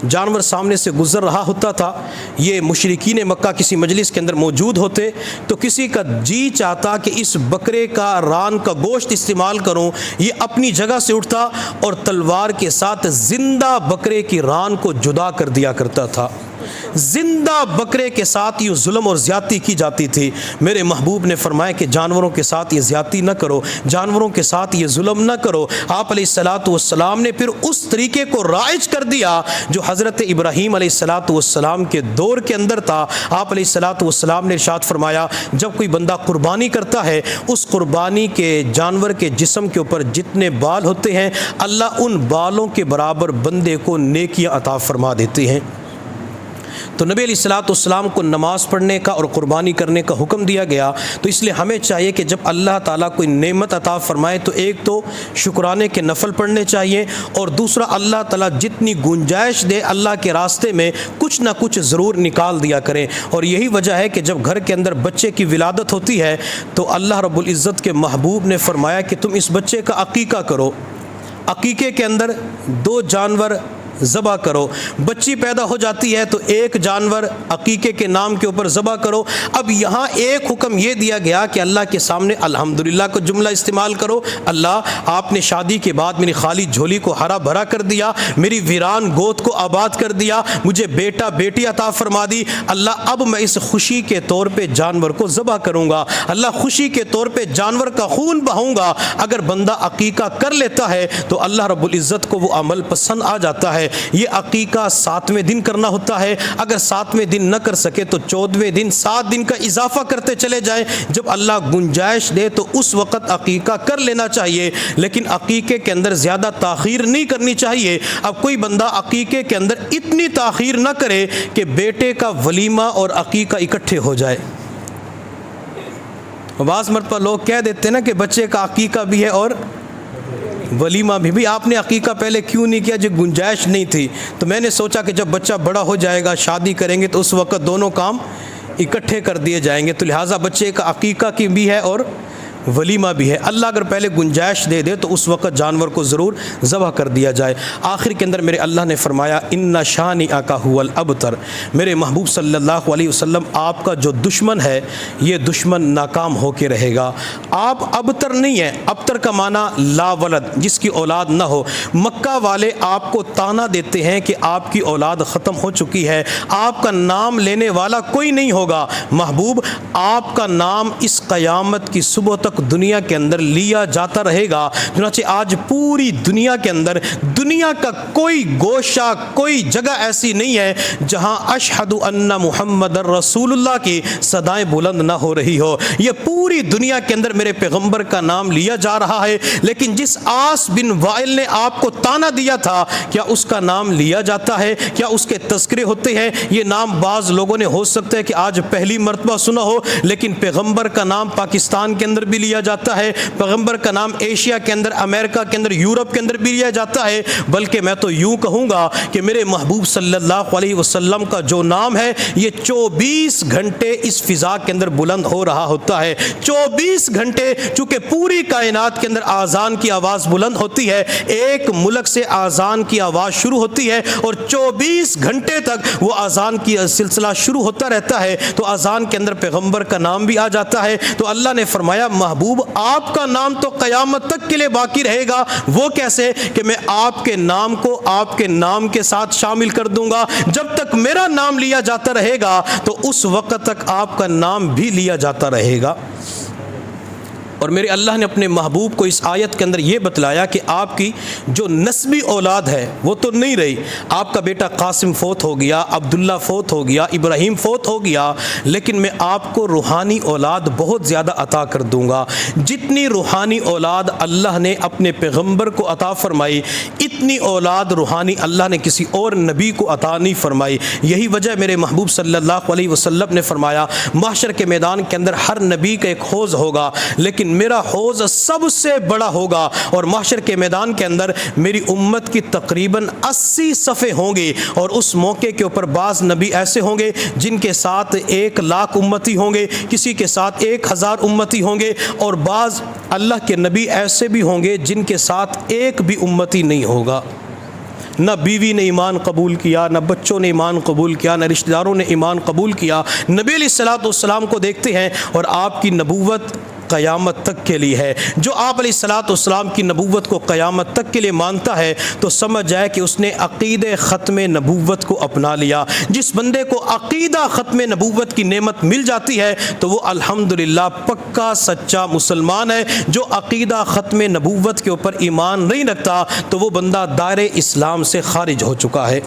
جانور سامنے سے گزر رہا ہوتا تھا، یہ مشرکین مکہ کسی مجلس کے اندر موجود ہوتے تو کسی کا جی چاہتا کہ اس بکرے کا ران کا گوشت استعمال کروں، یہ اپنی جگہ سے اٹھتا اور تلوار کے ساتھ زندہ بکرے کی ران کو جدا کر دیا کرتا تھا زندہ بکرے کے ساتھ یہ ظلم اور زیادتی کی جاتی تھی۔ میرے محبوب نے فرمایا کہ جانوروں کے ساتھ یہ زیادتی نہ کرو، جانوروں کے ساتھ یہ ظلم نہ کرو۔ آپ علیہ الصلاۃ والسلام نے پھر اس طریقے کو رائج کر دیا جو حضرت ابراہیم علیہ الصلاۃ والسلام کے دور کے اندر تھا۔ آپ علیہ الصلاۃ والسلام نے ارشاد فرمایا جب کوئی بندہ قربانی کرتا ہے، اس قربانی کے جانور کے جسم کے اوپر جتنے بال ہوتے ہیں اللہ ان بالوں کے برابر بندے کو نیکیاں عطا فرما دیتے ہیں۔ تو نبی علیہ الصلاۃ والسلام کو نماز پڑھنے کا اور قربانی کرنے کا حکم دیا گیا، تو اس لیے ہمیں چاہیے کہ جب اللہ تعالیٰ کوئی نعمت عطا فرمائے تو ایک تو شکرانے کے نفل پڑھنے چاہیے، اور دوسرا اللہ تعالیٰ جتنی گنجائش دے اللہ کے راستے میں کچھ نہ کچھ ضرور نکال دیا کریں۔ اور یہی وجہ ہے کہ جب گھر کے اندر بچے کی ولادت ہوتی ہے تو اللہ رب العزت کے محبوب نے فرمایا کہ تم اس بچے کا عقیقہ کرو، عقیقے کے اندر 2 جانور ذبح کرو۔ بچی پیدا ہو جاتی ہے تو 1 جانور عقیقے کے نام کے اوپر ذبح کرو۔ اب یہاں ایک حکم یہ دیا گیا کہ اللہ کے سامنے الحمدللہ کو جملہ استعمال کرو، اللہ آپ نے شادی کے بعد میری خالی جھولی کو ہرا بھرا کر دیا، میری ویران گود کو آباد کر دیا، مجھے بیٹا بیٹی عطا فرما دی، اللہ اب میں اس خوشی کے طور پہ جانور کو ذبح کروں گا، اللہ خوشی کے طور پہ جانور کا خون بہاؤں گا۔ اگر بندہ عقیقہ کر لیتا ہے تو اللہ رب العزت کو وہ عمل پسند آ جاتا ہے۔ یہ عقیقہ 7ویں دن کرنا ہوتا ہے، اگر 7ویں دن نہ کر سکے تو 14ویں دن 7 دن کا اضافہ کرتے چلے جائیں، جب اللہ گنجائش دے تو اس وقت عقیقہ کر لینا چاہیے، لیکن عقیقے کے اندر زیادہ تاخیر نہیں کرنی چاہیے۔ اب کوئی بندہ عقیقے کے اندر اتنی تاخیر نہ کرے کہ بیٹے کا ولیمہ اور عقیقہ اکٹھے ہو جائے۔ بعض مرتبہ لوگ کہہ دیتے ہیں نا کہ بچے کا عقیقہ بھی ہے اور ولیمہ بھی آپ نے عقیقہ پہلے کیوں نہیں کیا؟ جو گنجائش نہیں تھی، تو میں نے سوچا کہ جب بچہ بڑا ہو جائے گا شادی کریں گے تو اس وقت دونوں کام اکٹھے کر دیے جائیں گے، تو لہٰذا بچے کا عقیقہ کی بھی ہے اور ولیمہ بھی ہے۔ اللہ اگر پہلے گنجائش دے دے تو اس وقت جانور کو ضرور ذبح کر دیا جائے۔ آخر کے اندر میرے اللہ نے فرمایا ان شانئک ھو الابتر، میرے محبوب صلی اللہ علیہ وسلم آپ کا جو دشمن ہے یہ دشمن ناکام ہو کے رہے گا۔ آپ ابتر نہیں ہیں، ابتر کا معنی لا ولد، جس کی اولاد نہ ہو۔ مکہ والے آپ کو تانا دیتے ہیں کہ آپ کی اولاد ختم ہو چکی ہے، آپ کا نام لینے والا کوئی نہیں ہوگا۔ محبوب آپ کا نام اس قیامت کی صبح تک دنیا کے اندر لیا جاتا رہے گا۔ چنانچہ آج پوری دنیا کے اندر دنیا کا کوئی گوشہ، کوئی جگہ ایسی نہیں ہے جہاں اشہد ان محمد رسول اللہ کی صدائیں بلند نہ ہو رہی ہو۔ یہ پوری دنیا کے اندر میرے پیغمبر کا نام لیا جا رہا ہے، لیکن جس عاص بن وائل نے آپ کو تانا دیا تھا کیا اس کا نام لیا جاتا ہے؟ کیا اس کے تذکرے ہوتے ہیں؟ یہ نام بعض لوگوں نے ہو سکتا ہے کہ آج پہلی مرتبہ سنا ہو، لیکن پیغمبر کا نام پاکستان کے اندر بھی لیا جاتا ہے، پیغمبر کا نام ایشیا کے اندر، امریکہ کے اندر، یورپ کے اندر بھی لیا جاتا ہے۔ بلکہ میں تو یوں کہوں گا کہ میرے محبوب صلی اللہ علیہ وسلم کا جو نام ہے یہ 24 گھنٹے اس فضا کے اندر بلند ہو رہا ہوتا ہے۔ 24 گھنٹے، چونکہ پوری کائنات کے اندر آذان کی آواز بلند ہوتی ہے، ایک ملک سے آذان کی آواز شروع ہوتی ہے اور 24 گھنٹے تک وہ آذان کی سلسلہ شروع ہوتا رہتا ہے، تو آذان کے اندر پیغمبر کا نام بھی آ جاتا ہے۔ تو اللہ نے فرمایا محبوب آپ کا نام تو قیامت تک کے لیے باقی رہے گا۔ وہ کیسے؟ کہ میں آپ کے نام کو آپ کے نام کے ساتھ شامل کر دوں گا۔ جب تک میرا نام لیا جاتا رہے گا تو اس وقت تک آپ کا نام بھی لیا جاتا رہے گا۔ اور میرے اللہ نے اپنے محبوب کو اس آیت کے اندر یہ بتلایا کہ آپ کی جو نسبی اولاد ہے وہ تو نہیں رہی، آپ کا بیٹا قاسم فوت ہو گیا، عبداللہ فوت ہو گیا، ابراہیم فوت ہو گیا، لیکن میں آپ کو روحانی اولاد بہت زیادہ عطا کر دوں گا۔ جتنی روحانی اولاد اللہ نے اپنے پیغمبر کو عطا فرمائی، اتنی اولاد روحانی اللہ نے کسی اور نبی کو عطا نہیں فرمائی۔ یہی وجہ میرے محبوب صلی اللہ علیہ وسلم نے فرمایا محشر کے میدان کے اندر ہر نبی کا ایک حوض ہوگا، لیکن میرا حوض سب سے بڑا ہوگا، اور محشر کے میدان کے اندر میری امت کی تقریباً 80 صفیں ہوں گے، اور اس موقع کے اوپر بعض نبی ایسے ہوں گے جن کے ساتھ 1,00,000 امتی ہوں گے، کسی کے ساتھ 1,000 امتی ہوں گے، اور بعض اللہ کے نبی ایسے بھی ہوں گے جن کے ساتھ ایک بھی امتی نہیں ہوگا۔ نہ بیوی نے ایمان قبول کیا، نہ بچوں نے ایمان قبول کیا، نہ رشتہ داروں نے ایمان قبول کیا۔ نبی علیہ الصلوۃ والسلام کو دیکھتے ہیں اور آپ کی نبوت قیامت تک کے لیے ہے۔ جو آپ علیہ الصلوۃ والسلام کی نبوت کو قیامت تک کے لیے مانتا ہے تو سمجھ جائے کہ اس نے عقیدہ ختم نبوت کو اپنا لیا۔ جس بندے کو عقیدہ ختم نبوت کی نعمت مل جاتی ہے تو وہ الحمدللہ پکا سچا مسلمان ہے۔ جو عقیدہ ختم نبوت کے اوپر ایمان نہیں رکھتا تو وہ بندہ دائرہ اسلام سے خارج ہو چکا ہے۔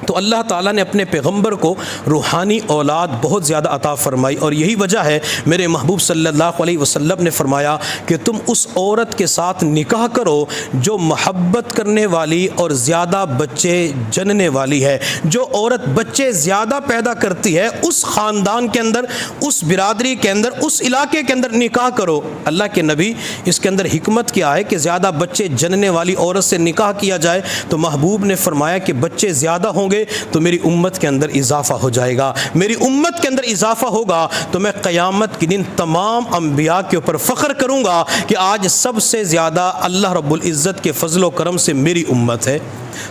تو اللہ تعالیٰ نے اپنے پیغمبر کو روحانی اولاد بہت زیادہ عطا فرمائی، اور یہی وجہ ہے میرے محبوب صلی اللہ علیہ وسلم نے فرمایا کہ تم اس عورت کے ساتھ نکاح کرو جو محبت کرنے والی اور زیادہ بچے جننے والی ہے۔ جو عورت بچے زیادہ پیدا کرتی ہے اس خاندان کے اندر، اس برادری کے اندر، اس علاقے کے اندر نکاح کرو۔ اللہ کے نبی اس کے اندر حکمت کیا ہے کہ زیادہ بچے جننے والی عورت سے نکاح کیا جائے؟ تو محبوب نے فرمایا کہ بچے زیادہ ہوں گے تو میری امت کے اندر اضافہ ہو جائے گا، میری امت کے اندر اضافہ ہوگا تو میں قیامت کے دن تمام انبیاء کے اوپر فخر کروں گا کہ آج سب سے زیادہ اللہ رب العزت کے فضل و کرم سے میری امت ہے۔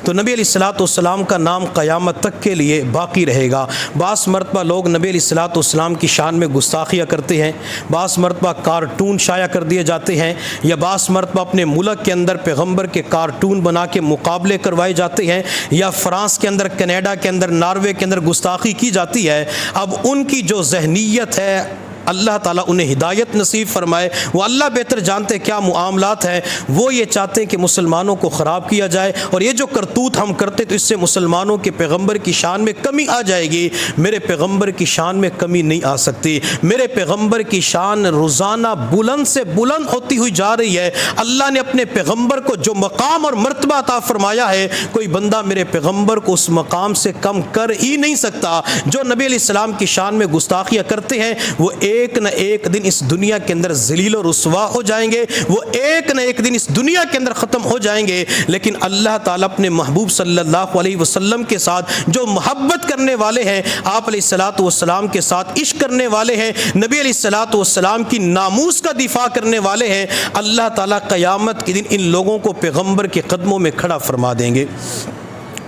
تو نبی علیہ الصلوۃ والسلام کا نام قیامت تک کے لیے باقی رہے گا۔ بعض مرتبہ لوگ نبی علیہ الصلوۃ والسلام کی شان میں گستاخیاں کرتے ہیں، بعض مرتبہ کارٹون شائع کر دیے جاتے ہیں، یا بعض مرتبہ اپنے ملک کے اندر پیغمبر کے کارٹون بنا کے مقابلے کروائے جاتے ہیں، یا فرانس کے اندر، کینیڈا کے اندر، ناروے کے اندر گستاخی کی جاتی ہے۔ اب ان کی جو ذہنیت ہے اللہ تعالیٰ انہیں ہدایت نصیب فرمائے، وہ اللہ بہتر جانتے کیا معاملات ہیں، وہ یہ چاہتے ہیں کہ مسلمانوں کو خراب کیا جائے، اور یہ جو کرتوت ہم کرتے تو اس سے مسلمانوں کے پیغمبر کی شان میں کمی آ جائے گی۔ میرے پیغمبر کی شان میں کمی نہیں آ سکتی، میرے پیغمبر کی شان روزانہ بلند سے بلند ہوتی ہوئی جا رہی ہے۔ اللہ نے اپنے پیغمبر کو جو مقام اور مرتبہ عطا فرمایا ہے، کوئی بندہ میرے پیغمبر کو اس مقام سے کم کر ہی نہیں سکتا۔ جو نبی علیہ السلام کی شان میں گستاخیاں کرتے ہیں وہ ایک نہ ایک دن اس دنیا کے اندر ذلیل و رسوا ہو جائیں گے، وہ ایک نہ ایک دن اس دنیا کے اندر ختم ہو جائیں گے۔ لیکن اللہ تعالیٰ اپنے محبوب صلی اللہ علیہ وسلم کے ساتھ جو محبت کرنے والے ہیں، آپ علیہ الصلوۃ والسلام کے ساتھ عشق کرنے والے ہیں، نبی علیہ الصلوۃ والسلام کی ناموس کا دفاع کرنے والے ہیں، اللہ تعالیٰ قیامت کے دن ان لوگوں کو پیغمبر کے قدموں میں کھڑا فرما دیں گے۔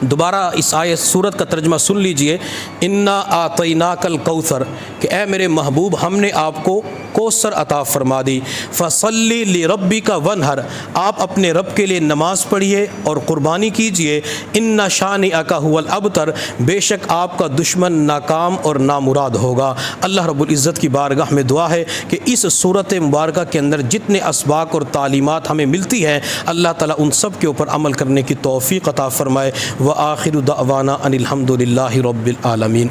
دوبارہ اس آیت سورت کا ترجمہ سن لیجئے، انا اعطیناک الکوثر، کہ اے میرے محبوب ہم نے آپ کو کوثر عطا فرما دی، فصلی لربک وانحر، آپ اپنے رب کے لیے نماز پڑھیے اور قربانی کیجئے، ان شانئک هو الابتر، بے شک آپ کا دشمن ناکام اور نامراد ہوگا۔ اللہ رب العزت کی بارگاہ میں دعا ہے کہ اس صورت مبارکہ کے اندر جتنے اسباق اور تعلیمات ہمیں ملتی ہیں اللہ تعالیٰ ان سب کے اوپر عمل کرنے کی توفیق عطا فرمائے۔ وآخر دعوانا ان الحمد للہ رب العالمین۔